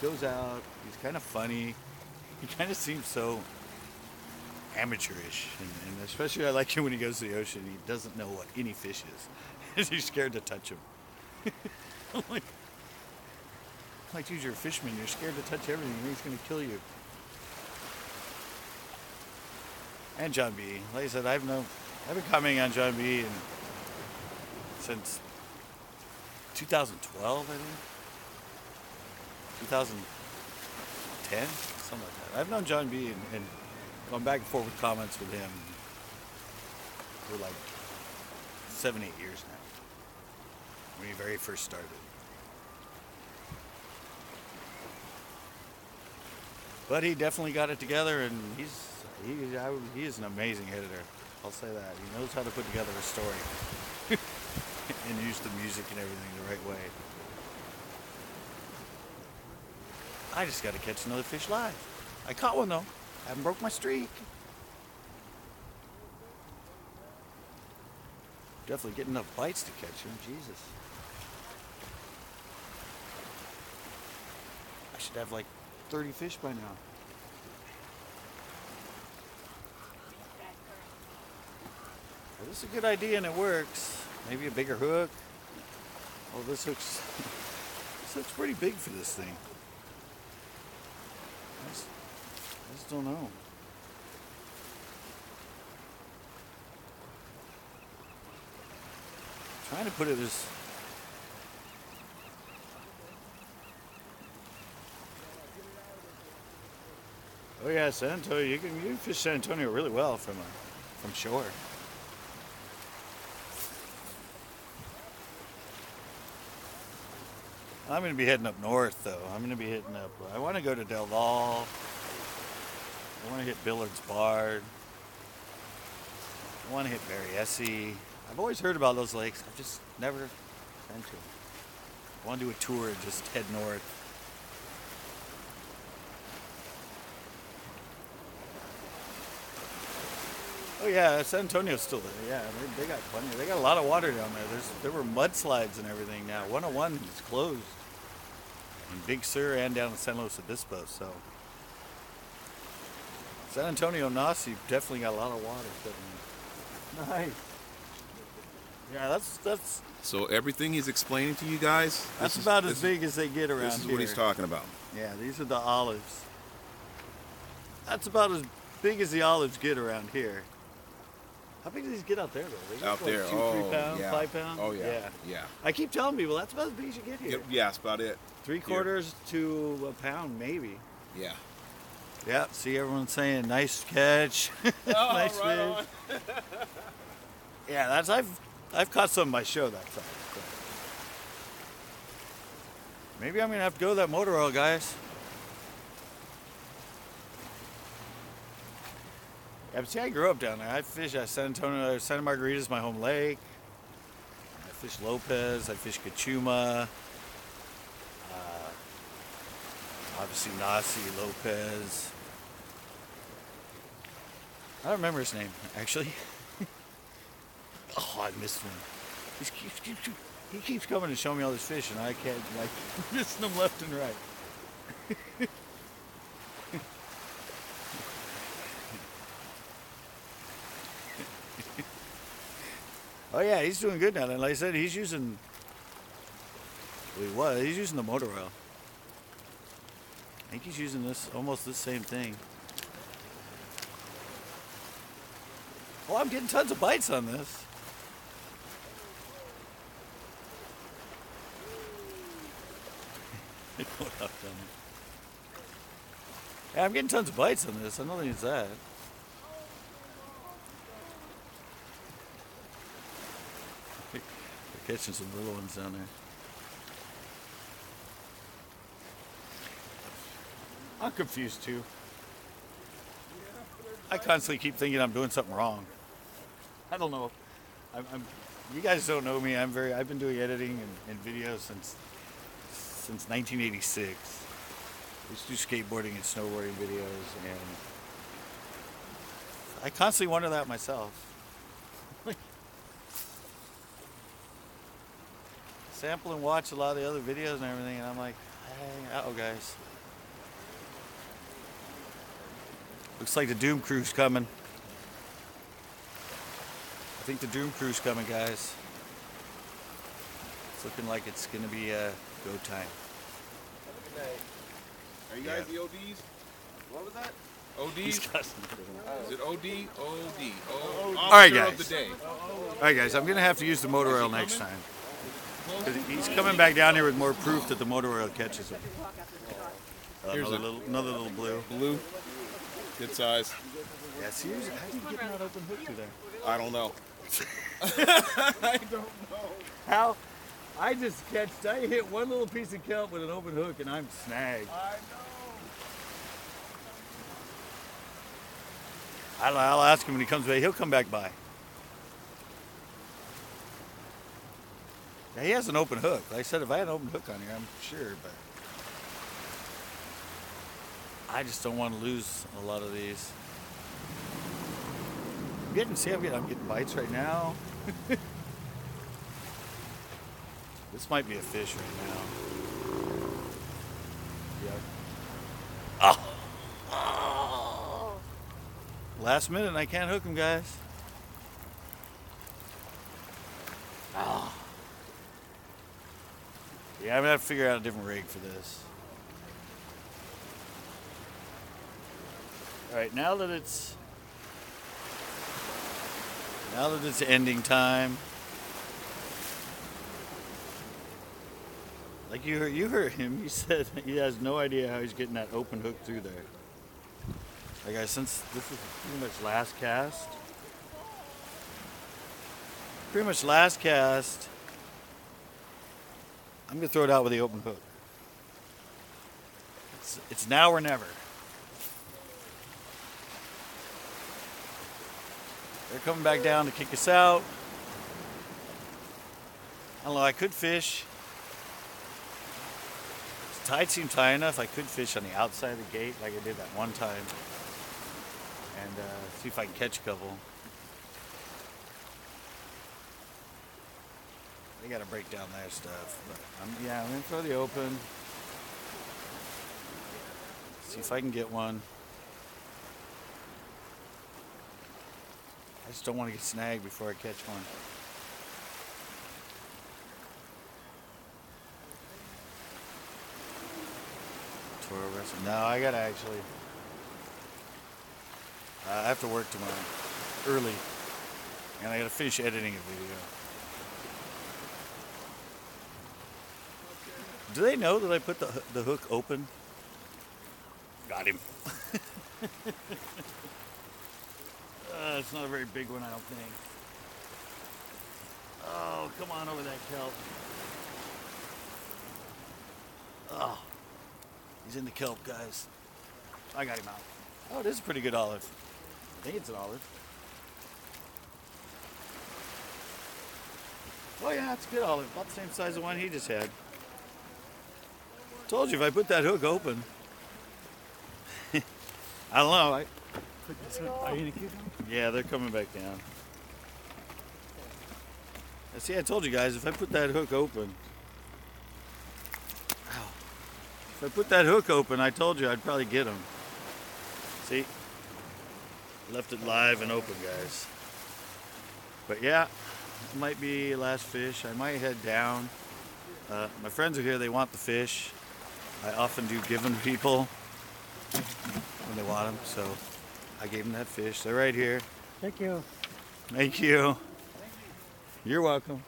He goes out. He's kind of funny. He kind of seems so amateurish, and especially I like him when he goes to the ocean. He doesn't know what any fish is. He's scared to touch him. I'm like, dude, you're a fisherman. You're scared to touch everything. He's going to kill you. And John B. Like I said, I've been commenting on John B. Since 2012, I think. 2010, something like that. I've known John B. and gone back and forth with comments with him for like 7-8 years now. When he very first started. But he definitely got it together, and he is an amazing editor. I'll say that. He knows how to put together a story and use the music and everything the right way. I just got to catch another fish live. I caught one though. I haven't broke my streak. Definitely getting enough bites to catch him. Jesus. I should have like 30 fish by now. Well, this is a good idea and it works. Maybe a bigger hook. Oh, this hook's pretty big for this thing. I just don't know. I'm trying to put it as. Oh yeah, San Antonio. You can fish San Antonio really well from shore. I'm going to be heading up north, though. I'm going to be hitting up. I want to go to Del Valle. I want to hit Billard's Bard. I want to hit Berryessa. I've always heard about those lakes. I've just never been to them. I want to do a tour and just head north. Oh yeah, San Antonio's still there. Yeah, they got plenty. They got a lot of water down there. There were mudslides and everything now. 101 is closed in Big Sur and down in San Luis Obispo. So San Antonio, Nassau definitely got a lot of water sitting there. Nice. Yeah, that's. So everything he's explaining to you guys. That's about as big as they get around here. This is what he's talking about. Yeah, these are the olives. That's about as big as the olives get around here. How big do these get out there, though? They get Out there, 2, 3 pounds, yeah. 5 pounds? Oh yeah, yeah. I keep telling people that's about as big as you get here. Yeah, that's about it. 3/4 to a pound, maybe. Yeah. Yeah, see everyone saying nice catch. Oh, Nice right fish. on. Yeah, I've caught some of my show that size. So. Maybe I'm gonna have to go to that motor oil, guys. Yeah, but see, I grew up down there. I fish at San Antonio, Santa Margarita is my home lake. I fish Lopez. I fish Cachuma. Obviously Nasi, Lopez. I don't remember his name, actually. Oh, I missed one. He keeps coming and showing me all this fish, and I can't, like, missing them left and right. Oh, yeah, he's doing good now. And like I said, he's using, well, he's using the motor oil. I think he's using this, almost the same thing. Oh, I'm getting tons of bites on this. Yeah, I'm getting tons of bites on this. I don't think it's that. They're catching some little ones down there. I'm confused too. I constantly keep thinking I'm doing something wrong. I don't know. You guys don't know me. I've been doing editing and videos since 1986. I used to do skateboarding and snowboarding videos, and I constantly wonder that myself. Sample and watch a lot of the other videos and everything, and I'm like, hey, uh-oh, guys. Looks like the Doom Crew's coming. I think the Doom Crew's coming, guys. It's looking like it's gonna be go time. Are you guys the ODs? What was that? He's ODs? cussing. Is it OD? OD. All right, Officer guys. of the day. All right, guys. I'm gonna have to use the motor oil next time. 'Cause he's coming back down here with more proof that the motor oil catches him. Here's Another little blue. Blue. Good size. Yeah, seriously, how do you get that open hook through there? I don't know. I don't know. How? I just catched, I hit one little piece of kelp with an open hook and I'm snagged. I know. I'll ask him when he comes back. He'll come back by. Yeah, he has an open hook. Like I said, if I had an open hook on here, I'm sure, but I just don't want to lose a lot of these. I'm getting bites right now. This might be a fish right now. Yeah. Oh. Last minute, and I can't hook him, guys. Oh. Yeah, I'm gonna have to figure out a different rig for this. All right, now that it's ending time. Like you heard him. He said he has no idea how he's getting that open hook through there. Like guys, since this is pretty much last cast, I'm gonna throw it out with the open hook. It's now or never. They're coming back down to kick us out. I don't know, I could fish. The tide seemed high enough. I could fish on the outside of the gate like I did that one time. And see if I can catch a couple. They gotta break down their stuff. But I'm gonna throw the open. See if I can get one. I just don't want to get snagged before I catch one. Toro wrestling. No, I gotta actually. I have to work tomorrow, early, and I gotta finish editing a video. Do they know that I put the hook open? Got him. It's not a very big one, I don't think. Oh, come on over that kelp. Oh, he's in the kelp, guys. I got him out. Oh, it is a pretty good olive. I think it's an olive. Oh yeah, it's a good olive. About the same size as the one he just had. Told you if I put that hook open. I don't know. Are you gonna keep them? Yeah, they're coming back down. See, I told you guys, if I put that hook open. Ow. If I put that hook open, I told you I'd probably get them. See? Left it live and open, guys. But yeah, it might be last fish. I might head down. My friends are here, they want the fish. I often do give them to people when they want them, so I gave them that fish. They're right here. Thank you. Thank you. You're welcome.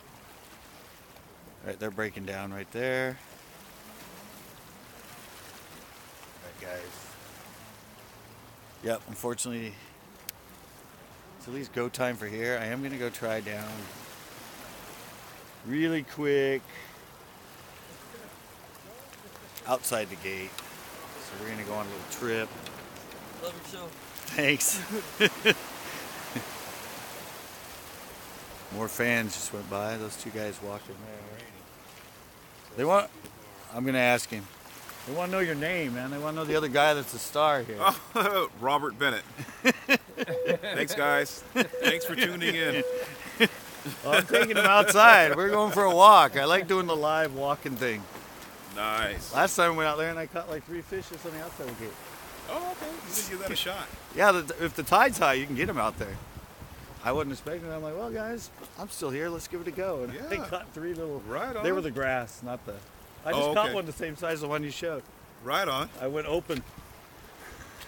All right, they're breaking down right there. All right, guys. Yep, unfortunately, it's at least go time for here. I am going to go try down really quick outside the gate. So we're going to go on a little trip. Love your show. Thanks. More fans just went by. Those two guys walking there. They want. I'm gonna ask him. They want to know your name, man. They want to know the other guy that's the star here. Oh, Robert Bennett. Thanks, guys. Thanks for tuning in. Well, I'm taking him outside. We're going for a walk. I like doing the live walking thing. Nice. Last time I went out there and I caught like 3 fish just on the outside of the gate. Oh, okay. You should give that a shot. Yeah, if the tide's high, you can get them out there. I wasn't expecting it. I'm like, well, guys, I'm still here. Let's give it a go. And I Yeah. caught 3 little. Right on. They were the grass, not the. I just Oh, caught okay. one the same size as the one you showed. Right on. I went open.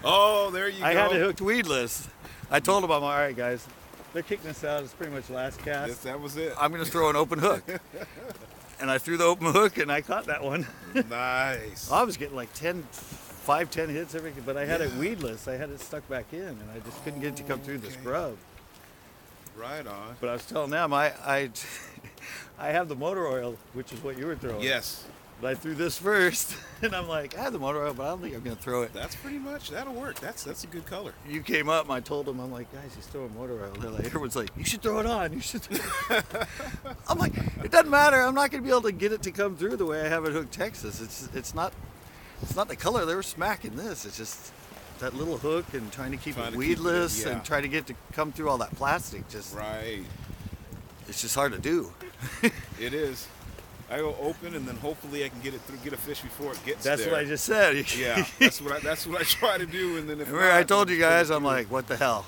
Oh, there you go. I had it hooked weedless. I told them, I'm all right, guys. They're kicking us out. It's pretty much last cast. Yes, that was it. I'm going to throw an open hook. And I threw the open hook, and I caught that one. Nice. I was getting like 5, 10 hits every, but I had it weedless. I had it stuck back in, and I just couldn't get it to come through the Okay. scrub. Right on. But I was telling them, I have the motor oil, which is what you were throwing. Yes. But I threw this first, and I'm like, I have the motor oil, but I don't think I'm going to throw it. That's pretty much, that'll work. That's a good color. You came up, and I told them, I'm like, guys, he's throwing motor oil. They're like, everyone's like, you should throw it on. You should. I'm like, it doesn't matter. I'm not going to be able to get it to come through the way I have it hooked Texas. It's not the color. They were smacking this. It's just that little hook and trying to keep Trying it to keep it, weedless yeah. and try to get it to come through all that plastic. Just Right. it's just hard to do. It is. I go open and then hopefully I can get it through, get a fish before it gets That's there. what I just said. Yeah, that's what I try to do, and then if Remember, not, I told then you just guys, put it I'm through. like, what the hell?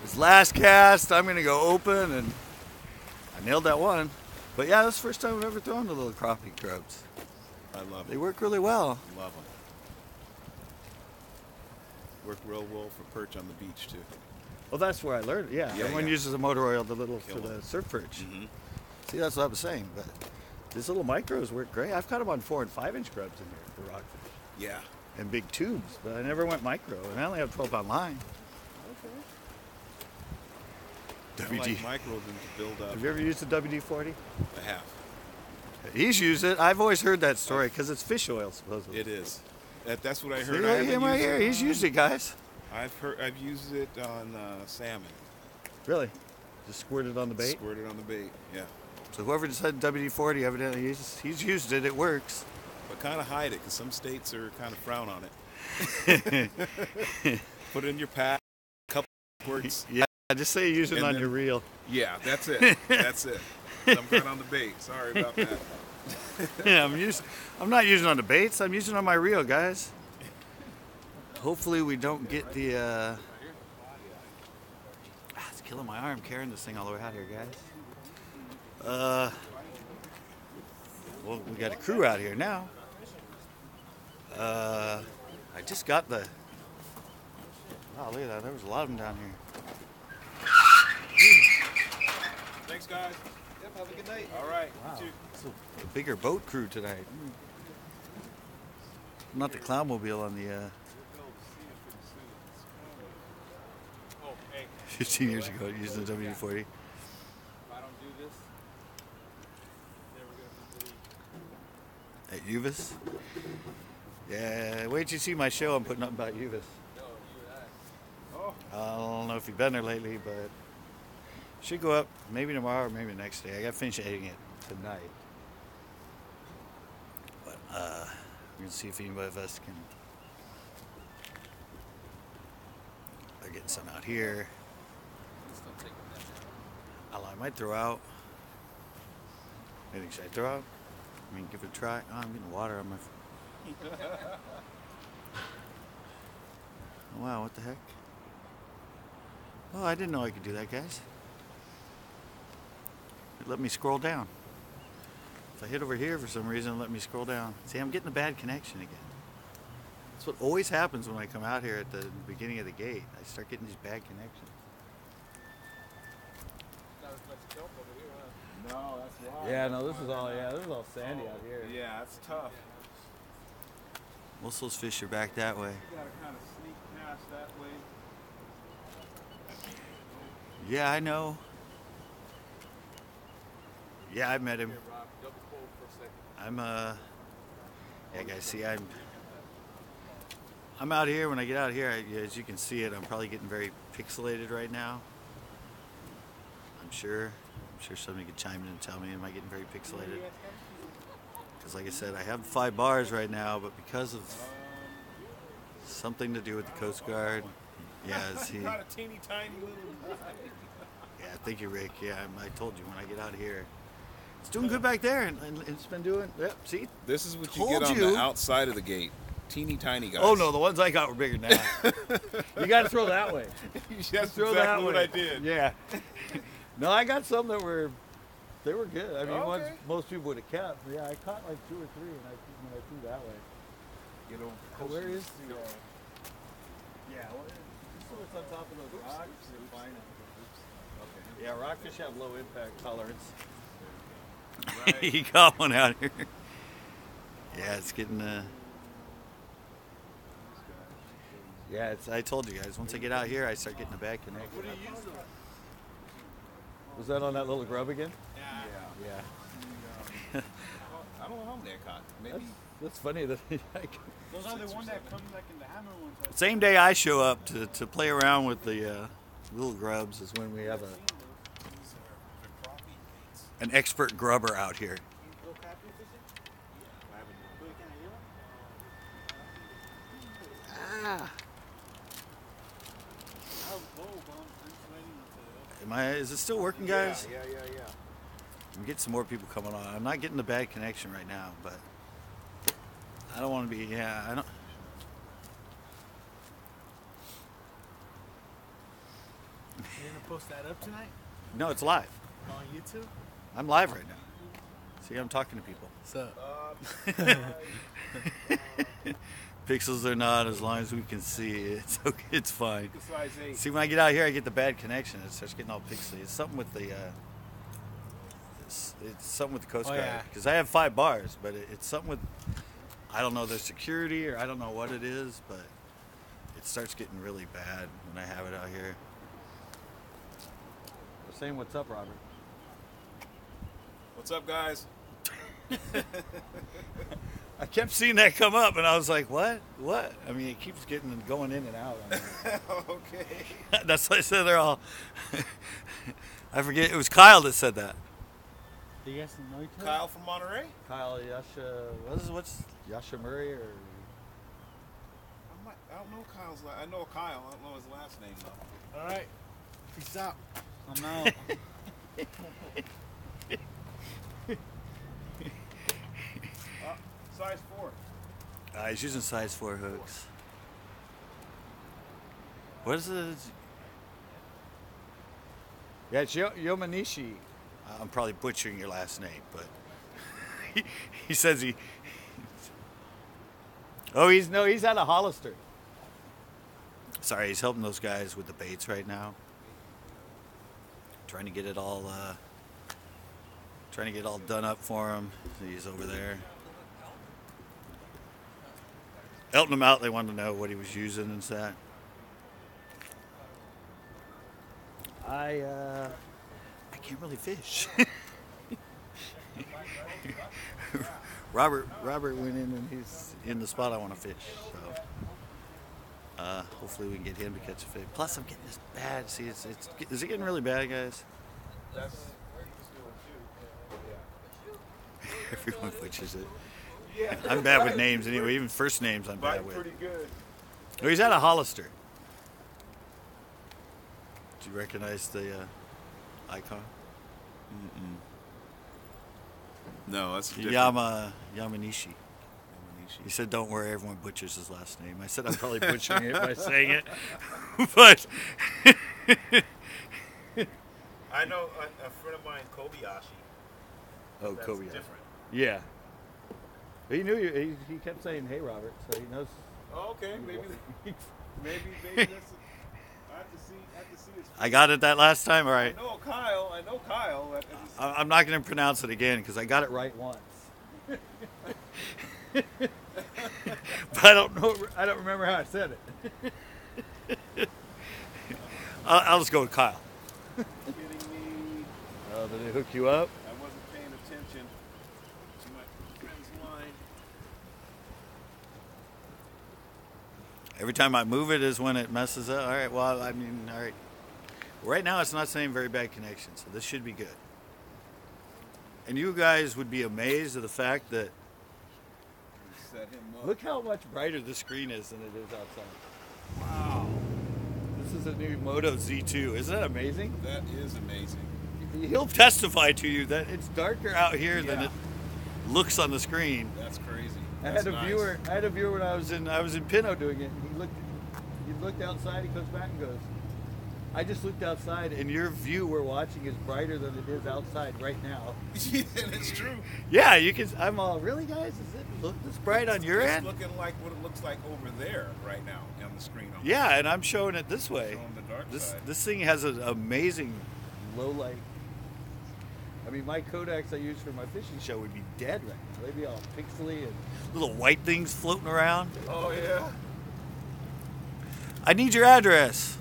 This last cast, I'm gonna go open, and I nailed that one. But yeah, that's the first time I've ever thrown the little crappie grubs. I love They them. work really well. Love them. Work real well for perch on the beach too. Well, that's where I learned. Yeah, Yeah, everyone yeah. uses a motor oil, the little Kill for 'em. the surf perch. Mm-hmm. See, that's what I was saying. But these little micros work great. I've caught them on 4 and 5 inch grubs in here for rockfish Yeah. and big tubes, but I never went micro, and I only have 12-pound line. I like micro them to build up. Have you ever used a WD-40? I have. He's used it. I've always heard that story because it's fish oil, supposedly. It is. That's what I See, heard. look I at haven't him right used here. it He's on- used it, guys. I've used it on salmon. Really? Just squirt it on the bait? Squirt it on the bait. Yeah. So whoever decided WD-40, evidently he's used it. It works. But kind of hide it because some states are kind of frown on it. Put it in your pack. Couple squirts. Yeah, just say use it And on then- your reel. Yeah, that's it. That's it. I'm good on the bait. Sorry about that. Yeah, I'm not using it on the baits. I'm using it on my reel, guys. Hopefully we don't get the. It's killing my arm carrying this thing all the way out here, guys. Well, we got a crew out here now. I just got the. Wow, look at that. There was a lot of them down here. Thanks, guys. Yep, have a good night. All right. Wow, You too. it's a bigger boat crew tonight. Not the clownmobile on the Oh, hey. 15 years ago using the WD-40. If I don't do this, never gonna be believed. At Uvis? Yeah, wait till you see my show I'm putting up about Uvis. No, you and I. Oh. I don't know if you've been there lately, but should go up maybe tomorrow or maybe next day. I got to finish editing it tonight. But we're going to see if anybody of us can. They're getting some out here. I might throw out. Anything should I throw out? I mean, give it a try. Oh, I'm getting water on my. Oh, wow, what the heck? Oh, I didn't know I could do that, guys. It let me scroll down. If I hit over here for some reason, it let me scroll down. See, I'm getting a bad connection again. That's what always happens when I come out here at the beginning of the gate. I start getting these bad connections. Not as much kelp over here, huh? No, that's why. Yeah, no, this is all sandy out here. Yeah, it's tough. Most of those fish are back that way. You gotta kind of sneak past that way. Yeah, I know. Yeah, I met him. Here, Rob, double fold for a second. Yeah, guys, see, I'm out here. When I get out here, as you can see it, I'm probably getting very pixelated right now. I'm sure somebody could chime in and tell me, am I getting very pixelated? Because like I said, I have 5 bars right now, but because of something to do with the Coast Guard, yeah, see. Got a teeny tiny little guy. Yeah, thank you, Rick. Yeah, I told you when I get out here. It's doing good back there, and it's been doing, yep, see? This is what you Told get on you. the outside of the gate. Teeny tiny guys. Oh, no, the ones I got were bigger than that. You got to throw that way. That's Throw exactly that what way. I did. Yeah. No, I got some that were, they were good. I mean, Okay. ones most people would have kept. Yeah, I caught like 2 or 3 when I threw that way. You know, So where is the, yeah, well, it's on top of those rocks. You're fine. Okay. Yeah, rockfish have low impact tolerance. Right. He got one out here. Yeah, it's getting, yeah, I told you guys, once I get out here, I start getting a bad connection. What do you use though? Was that on that little grub again? Yeah. Yeah. I don't know how many I caught. Maybe. That's funny that Those are the ones that come like in the hammer ones. Right? same day I show up to play around with the little grubs is when we have an expert grubber out here. Go crappie fishing? Wait, can I hear them? Ah. I'll go, but I'm sweating into Is it still working, guys? Yeah. I'm getting some more people coming on. I'm not getting the bad connection right now, but I don't want to be. Yeah, I don't. You gonna post that up tonight No, it's live. on YouTube? I'm live right now. See, I'm talking to people. What's up? Pixels or not, as long as we can see, it's okay. It's fine. Size 8. See, when I get out here, I get the bad connection. It starts getting all pixely. It's something with the. It's something with the Coast Oh, Guard yeah. because I have 5 bars, but it's something with. I don't know their security or I don't know what it is, but it starts getting really bad when I have it out here. They're saying, "What's up, Robert?" What's up, guys? I kept seeing that come up, and I was like, "What? What?" I mean, it keeps getting and going in and out. I mean, Okay. that's why I said they're all. I forget. It was Kyle that said that. Do you guys know each other? Kyle from Monterey? Kyle Yasha. What's Yasha Murray or? I don't know Kyle's I know Kyle. I don't know his last name, though. All right. Peace out. I'm out. Size 4. He's using size 4 hooks. What is it? Yeah, it's Yomanishi. I'm probably butchering your last name, but he says he. Oh, he's out of Hollister. Sorry, he's helping those guys with the baits right now. Trying to get it all done up for him. He's over there. helping him out. They wanted to know what he was using and that. I can't really fish. Robert went in and he's in the spot I want to fish. So hopefully we can get him to catch a fish. Plus I'm getting this bad. See, is it getting really bad, guys? That's Everyone butchers it. I'm bad with names anyway. Even first names I'm bad with. pretty good. Oh, he's at a Hollister. Do you recognize the icon? No, that's different. Yamanishi. He said, "Don't worry, everyone butchers his last name." I said, "I'm probably butchering it by saying it," but I know a friend of mine, Kobayashi. oh, That's Kobe. different. Yeah. He knew you. He kept saying, "Hey, Robert," so he knows. Oh, okay, maybe that's. I have to see his. I got it that last time. All right. I know Kyle. I'm not going to pronounce it again because I got it right once. But I don't know. I don't remember how I said it. I'll just go with Kyle. Kidding me. Oh, did they hook you up? I wasn't paying attention to my friend's line. Every time I move it is when it messes up. All right. Well, I mean, all right. Right now it's not saying very bad connection, so this should be good. And you guys would be amazed at the fact that Set him up. look how much brighter this screen is than it is outside. Wow. This is a new Moto Z2. Isn't that amazing? That is amazing. He'll testify to you that it's darker out here than Yeah. it looks on the screen. That's crazy. I That's had a nice. viewer. I had a viewer when I was in Pinot doing it. He looked outside. He comes back and goes, "I just looked outside, and your view we're watching is brighter than it is outside right now." Yeah, that's true. Yeah, you can. I'm all, really, guys? Is it look this bright on your It's end? looking like what it looks like over there right now on the screen. Yeah, and I'm showing it this way. Showing the dark side. This thing has an amazing low light. I mean, my Kodaks I use for my fishing show would be dead right now. They'd be all pixely and little white things floating around. Oh yeah. I need your address.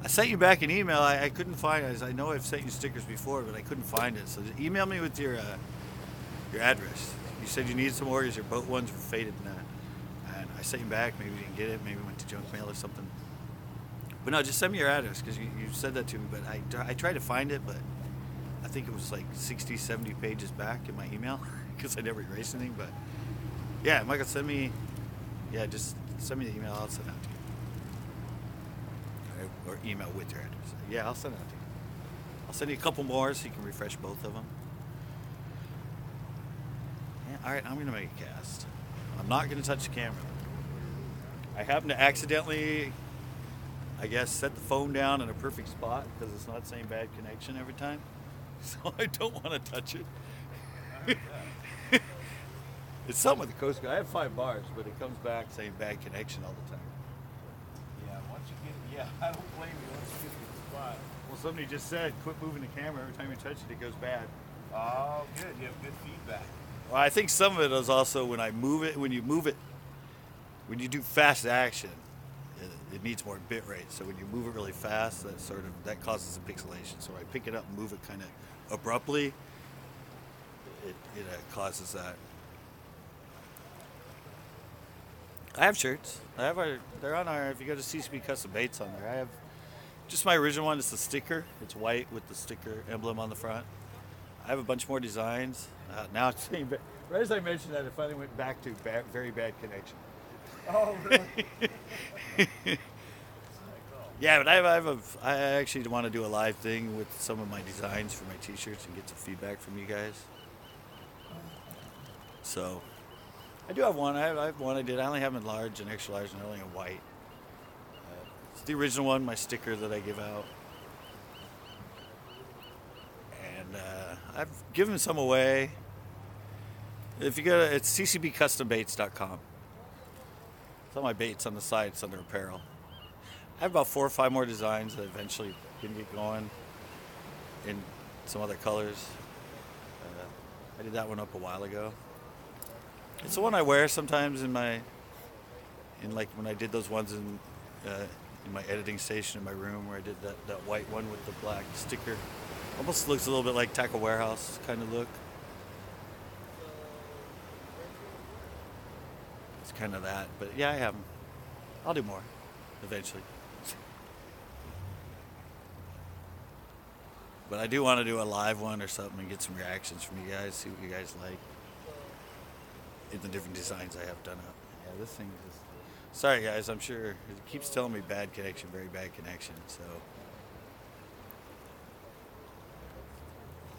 I sent you back an email. I couldn't find it. I know I've sent you stickers before, but I couldn't find it. So just email me with your address. You said you needed some more because your boat ones were faded and that. And I sent you back. Maybe you didn't get it. Maybe it went to junk mail or something. But no, just send me your address because you said that to me. But I tried to find it, but I think it was like 60, 70 pages back in my email because I never erased anything. But yeah, Michael, send me. Yeah, just send me the email. I'll send it out to you. Or email with your address. Yeah, I'll send it out to you. I'll send you a couple more so you can refresh both of them. Yeah, all right, I'm going to make a cast. I'm not going to touch the camera. I happen to accidentally, I guess, set the phone down in a perfect spot because it's not saying bad connection every time. So I don't want to touch it. It's something with the Coast Guard. I have 5 bars, but it comes back saying bad connection all the time. Yeah, once you get, I don't blame you once you get to the spot. Well, somebody just said, quit moving the camera. Every time you touch it, it goes bad. Oh, good. You have good feedback. Well, I think some of it is also when I move it, when you do fast action, it needs more bit rate. So when you move it really fast, that causes a pixelation. So when I pick it up and move it kind of abruptly, it causes that. I have shirts. They're on our. If you go to CCB Custom Baits on there, I have just my original one. It's the sticker. It's white with the sticker emblem on the front. I have a bunch more designs. Now it's saying, right as I mentioned that, it finally went back to very bad connection. Oh, really? Yeah, but I actually want to do a live thing with some of my designs for my T-shirts and get some feedback from you guys. So, I do have one. I have one I did. I only have them in large and extra large and only in white. It's the original one, my sticker that I give out. And I've given some away. If you go to, it's ccbcustombaits.com. It's all my baits on the side. It's under apparel. I have about 4 or 5 more designs that eventually can get going in some other colors. I did that one up a while ago. It's the one I wear sometimes in my in like when I did those ones in my editing station in my room where I did that white one with the black sticker. Almost looks a little bit like Tackle Warehouse kind of look. It's kind of that, but yeah, I have them. I'll do more eventually. But I do want to do a live one or something and get some reactions from you guys, see what you guys like in the different designs I have done up. Yeah, this thing is just... Sorry guys, I'm sure it keeps telling me bad connection, very bad connection, so...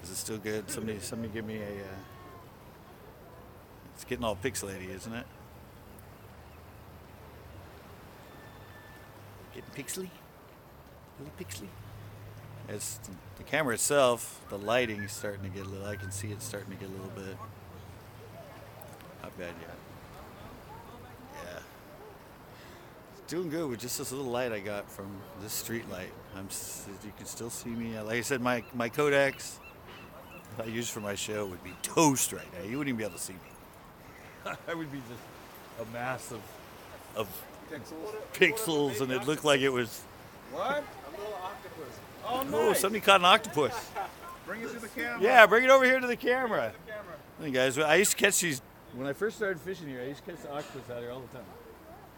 Is it still good? Somebody give me a... It's getting all pixelated, isn't it? Getting pixely? Really pixely? It's the camera itself, the lighting is starting to get a little, I can see it starting to get a little bit, not bad yet. Yeah. It's doing good with just this little light I got from this street light. You can still see me. Like I said, my codecs I use for my show would be toast right now. You wouldn't even be able to see me. I would be just a mass of pixels and it looked like it was... What? A little octopus. Oh, oh, nice. somebody caught an octopus. Bring it to the camera. Yeah, bring it over here to the camera. Hey guys, I used to catch these when I first started fishing here. I used to catch the octopus out here all the time.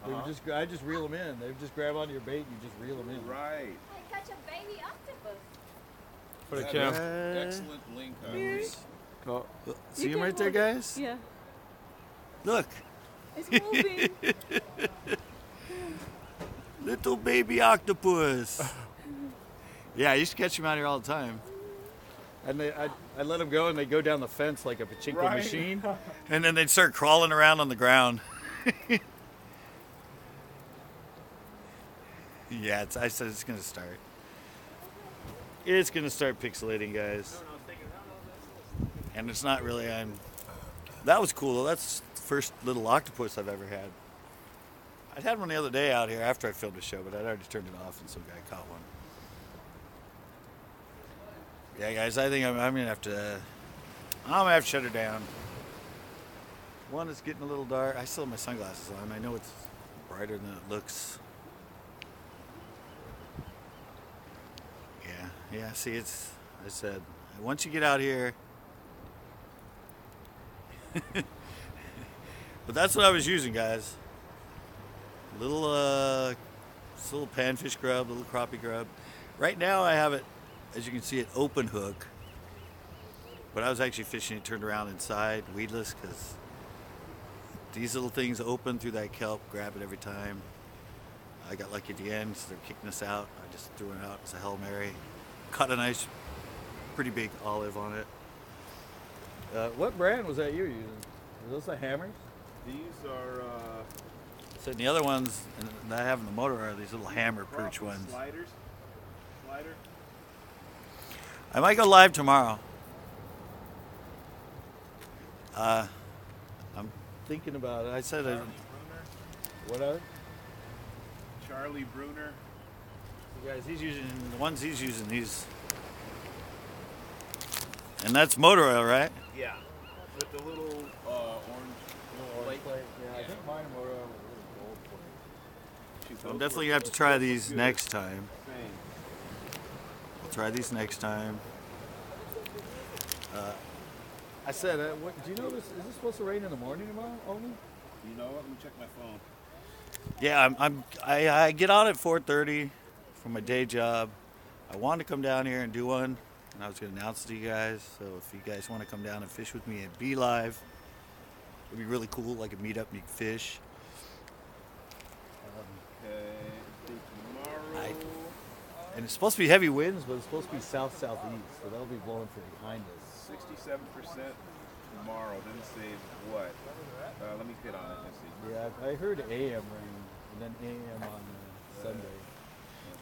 They would just, I just reel them in. They would just grab onto your bait and you just reel them in. Right. I catch a baby octopus. For the That camera. is- Excellent link. Oh, see him right there, guys? Yeah. Look, It's moving. little baby octopus. Yeah, I used to catch them out here all the time. And I let them go and they go down the fence like a pachinko machine. And then they'd start crawling around on the ground. Yeah, I said it's going to start. It's going to start pixelating, guys. And it's not really on... That was cool, though. That's the first little octopus I've ever had. I had one the other day out here after I filmed a show, but I'd already turned it off and some guy caught one. Yeah, guys, I think I'm going to have to... I'm going to have to shut her down. One, it's getting a little dark. I still have my sunglasses on. I know it's brighter than it looks. Yeah, see, it's... I said, once you get out here... But that's what I was using, guys. Little panfish grub, little crappie grub. Right now I have it, as you can see, it open hook. But I was actually fishing it turned around inside, weedless, because these little things open through that kelp, grab it every time. I got lucky at the end, so they're kicking us out. I just threw it out as a Hail Mary. Caught a nice, pretty big olive on it. What brand was that you were using? Are those the hammers? These are So the other ones that I have in the motor are these little hammer perch ones. sliders. Slider. I might go live tomorrow. I'm thinking about it. I said Charlie I, Bruner. what are? Charlie Bruner. Guys, he's using the ones he's using these, and that's motor oil, right? Yeah. With the little orange plate. Yeah, I think mine are motor oil with a little gold plate. Shoot, So I'm those definitely were- gonna have to try those were these good. next time. Same. I'll try these next time. I said, what, do you know this? Is this supposed to rain in the morning tomorrow only? You know what? Let me check my phone. Yeah, I get out at 4:30 from my day job. I wanted to come down here and do one, and I was going to announce it to you guys. So if you guys want to come down and fish with me and be live, it'd be really cool. Like a meet up and you can fish. Okay. Tomorrow. And it's supposed to be heavy winds, but it's supposed to be south-southeast, so that'll be blowing from behind us. 67% tomorrow. Didn't say what. Let me hit on it. Let's see. Yeah, I heard AM rain, and then AM on Sunday.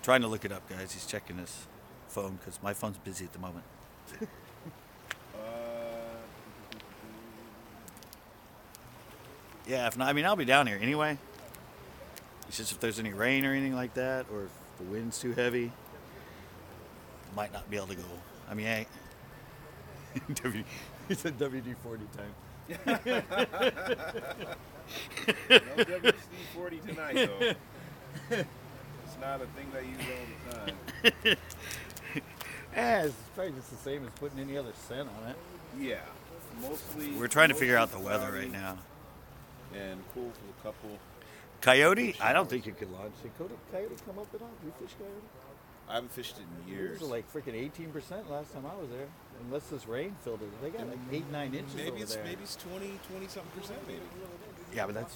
Trying to look it up, guys. He's checking his phone because my phone's busy at the moment. Yeah, if not, I mean, I'll be down here anyway. It's just if there's any rain or anything like that, or if the wind's too heavy, might not be able to go. I mean, he said WD-40 time. No WC-40 tonight. night though. It's not a thing that I use all the time. Yeah, it's probably just the same as putting any other scent on it. Yeah, mostly. We're trying to figure out the mostly weather cloudy right now. And cool for a couple. Coyote? I don't think you could launch. Did coyote come up at all? Do you fish coyote? I haven't fished it in years. It was like freaking 18% last time I was there. Unless this rain filled it. They got like 8-9 inches Maybe over it's there. maybe it's 20 something percent maybe. Yeah, but that's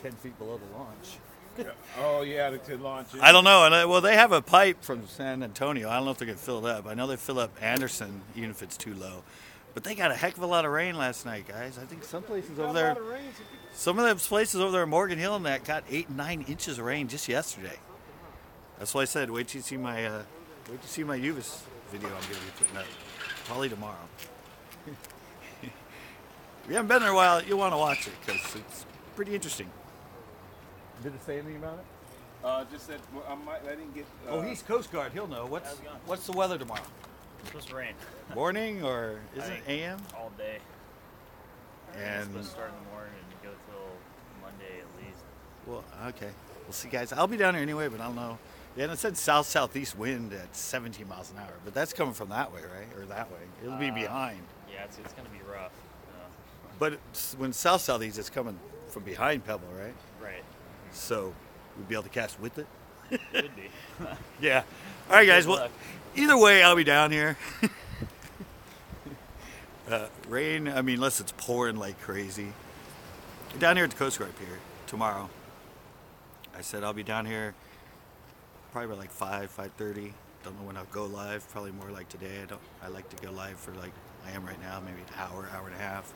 10 feet below the launch. Oh yeah, to launch it. I don't know. And well, they have a pipe from San Antonio. I don't know if they're gonna fill it up. I know they fill up Anderson, even if it's too low. But they got a heck of a lot of rain last night, guys. I think some places over there, some of those places over there in Morgan Hill and that got 8-9 inches of rain just yesterday. That's why I said, wait till you see my Uvis video I'm gonna be putting up. Probably tomorrow. If you haven't been there in a while, you'll want to watch it because it's pretty interesting. Did it say anything about it? Just that I didn't get. Oh, he's Coast Guard. He'll know. What's the weather tomorrow? It's supposed to rain. Morning or is it AM? All day. It's And supposed to start in the morning and go till Monday at least. well, okay. We'll see, guys. I'll be down here anyway, but I don't know. Yeah, and it said south-southeast wind at 17 miles an hour, but that's coming from that way, right? Or that way. It'll be behind. Yeah, it's going to be rough. But when south-southeast, it's coming from behind Pebble, right? Right. So we'll be able to cast with it. Could be. Yeah. All right, guys. Good Well, luck. either way, I'll be down here. Rain, I mean, unless it's pouring like crazy. Down here at the Coast Guard Pier tomorrow. I said I'll be down here probably by like 5:30. Don't know when I'll go live. Probably more like today. I like to go live for like I am right now, maybe an hour and a half.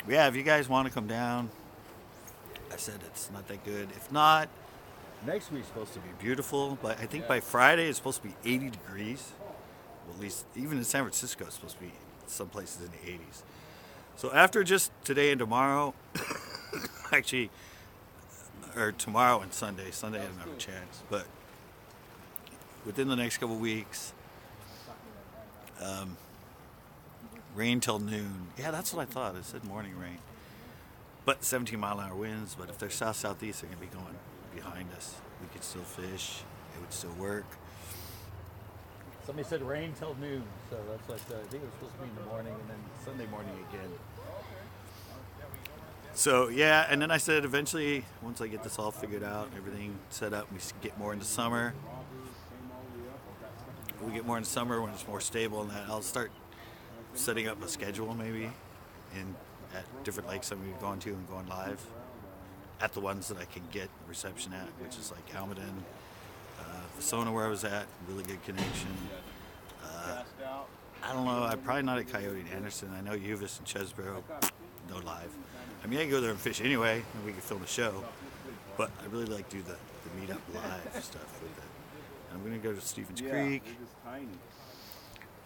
But yeah, if you guys want to come down, I said it's not that good. If not, next week's supposed to be beautiful, but I think by Friday it's supposed to be 80 degrees. Well, at least even in San Francisco it's supposed to be some places in the 80s. So after just today and tomorrow, actually, or tomorrow and Sunday I don't have a chance, but within the next couple weeks, rain till noon. Yeah, that's what I thought. It said morning rain. But 17-mile-an-hour winds, but if they're south-southeast, they're going to be going behind us. We could still fish. It would still work. Somebody said rain till noon, so that's what I said. I think it was supposed to be in the morning and then Sunday morning again. So, yeah, and then I said eventually, once I get this all figured out, everything set up, we get more into summer. We get more into summer when it's more stable, and that I'll start setting up a schedule maybe at different lakes I'm going to be going to and going live at the ones that I can get reception at, which is like Almaden, Vasona where I was at, really good connection. I don't know, I'm probably not at Coyote and Anderson. I know Uvis and Chesborough, no live. I mean, I can go there and fish anyway, and we can film a show, but I really like to do the meetup live stuff with it. I'm going to go to Stevens Creek.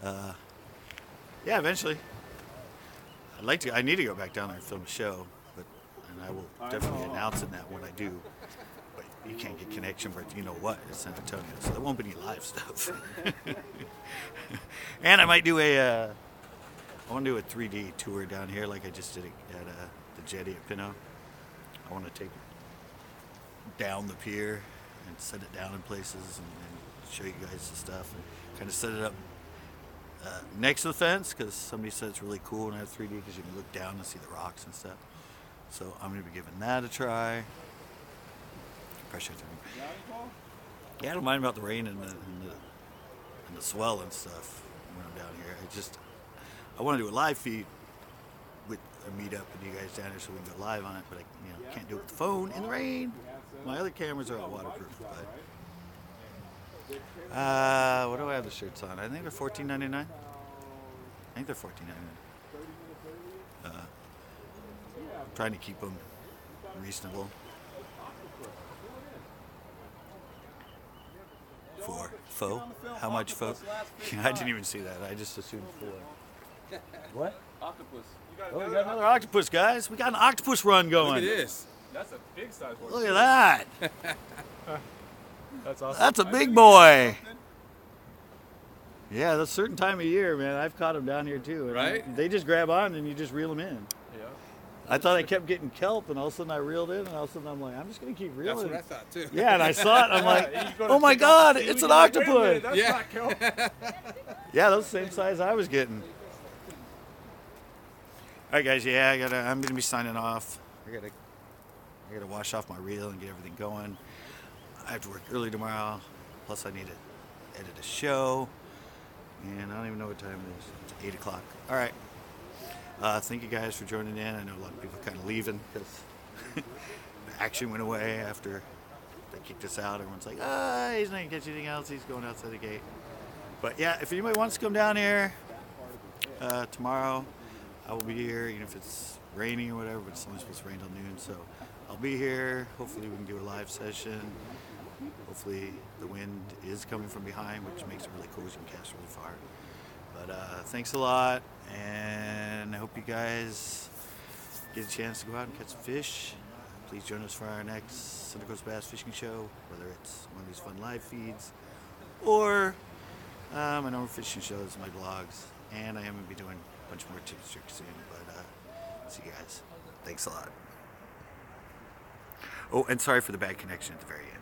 Yeah, eventually. I need to go back down there and film a show, and I will definitely announce it that when I do. But you can't get connection with you know what at San Antonio, so there won't be any live stuff. And I might do I want to do a 3D tour down here like I just did at the jetty at Pinot. I want to take it down the pier and set it down in places and show you guys the stuff and kind of set it up next to the fence because somebody said it's really cool when I have 3D because you can look down and see the rocks and stuff. So I'm going to be giving that a try. Pressure thing. Yeah, I don't mind about the rain and the swell and stuff when I'm down here. I want to do a live feed with a meetup with you guys down here so we can go live on it, but I can't do it with the phone in the rain. My other cameras are all waterproof. But what do I have the shirts on? I think they're $14.99. I think they're $14.99. I'm trying to keep them reasonable. For faux? How much faux? I didn't even see that. I just assumed $4. What? Octopus. Oh, we got another octopus, guys. We got an octopus run going. Look at this. That's a big size one. Look at that. That's awesome. That's a big boy. Yeah, that's a certain time of year, man. I've caught them down here too. And Right? they just grab on and you just reel them in. Yeah. I thought I kept getting kelp, and all of a sudden I reeled in, and all of a sudden I'm like, I'm just gonna keep That's reeling. what I thought too. Yeah, and I saw it. I'm like, You go to oh my pick up God, the seaweed, it's an you're like, wait a octopus. minute, that's Yeah. not kelp. Yeah, those same size I was getting. All right, guys. Yeah, I'm gonna be signing off. I gotta wash off my reel and get everything going. I have to work early tomorrow. Plus, I need to edit a show, and I don't even know what time it is. It's 8 o'clock. All right. Thank you guys for joining in. I know a lot of people are kind of leaving because the action went away after they kicked us out. Everyone's like, he's not gonna catch anything else. He's going outside the gate. But yeah, if anybody wants to come down here tomorrow, I will be here, even if it's raining or whatever, but it's only supposed to rain till noon, so I'll be here. Hopefully we can do a live session. Hopefully the wind is coming from behind, which makes it really cool. You can cast really far. But thanks a lot, and I hope you guys get a chance to go out and catch some fish. Please join us for our next Central Coast Bass Fishing Show, whether it's one of these fun live feeds or my normal fishing shows, my blogs, and I am going to be doing a bunch more tips tricks soon. But see you guys. Thanks a lot. Oh, and sorry for the bad connection at the very end.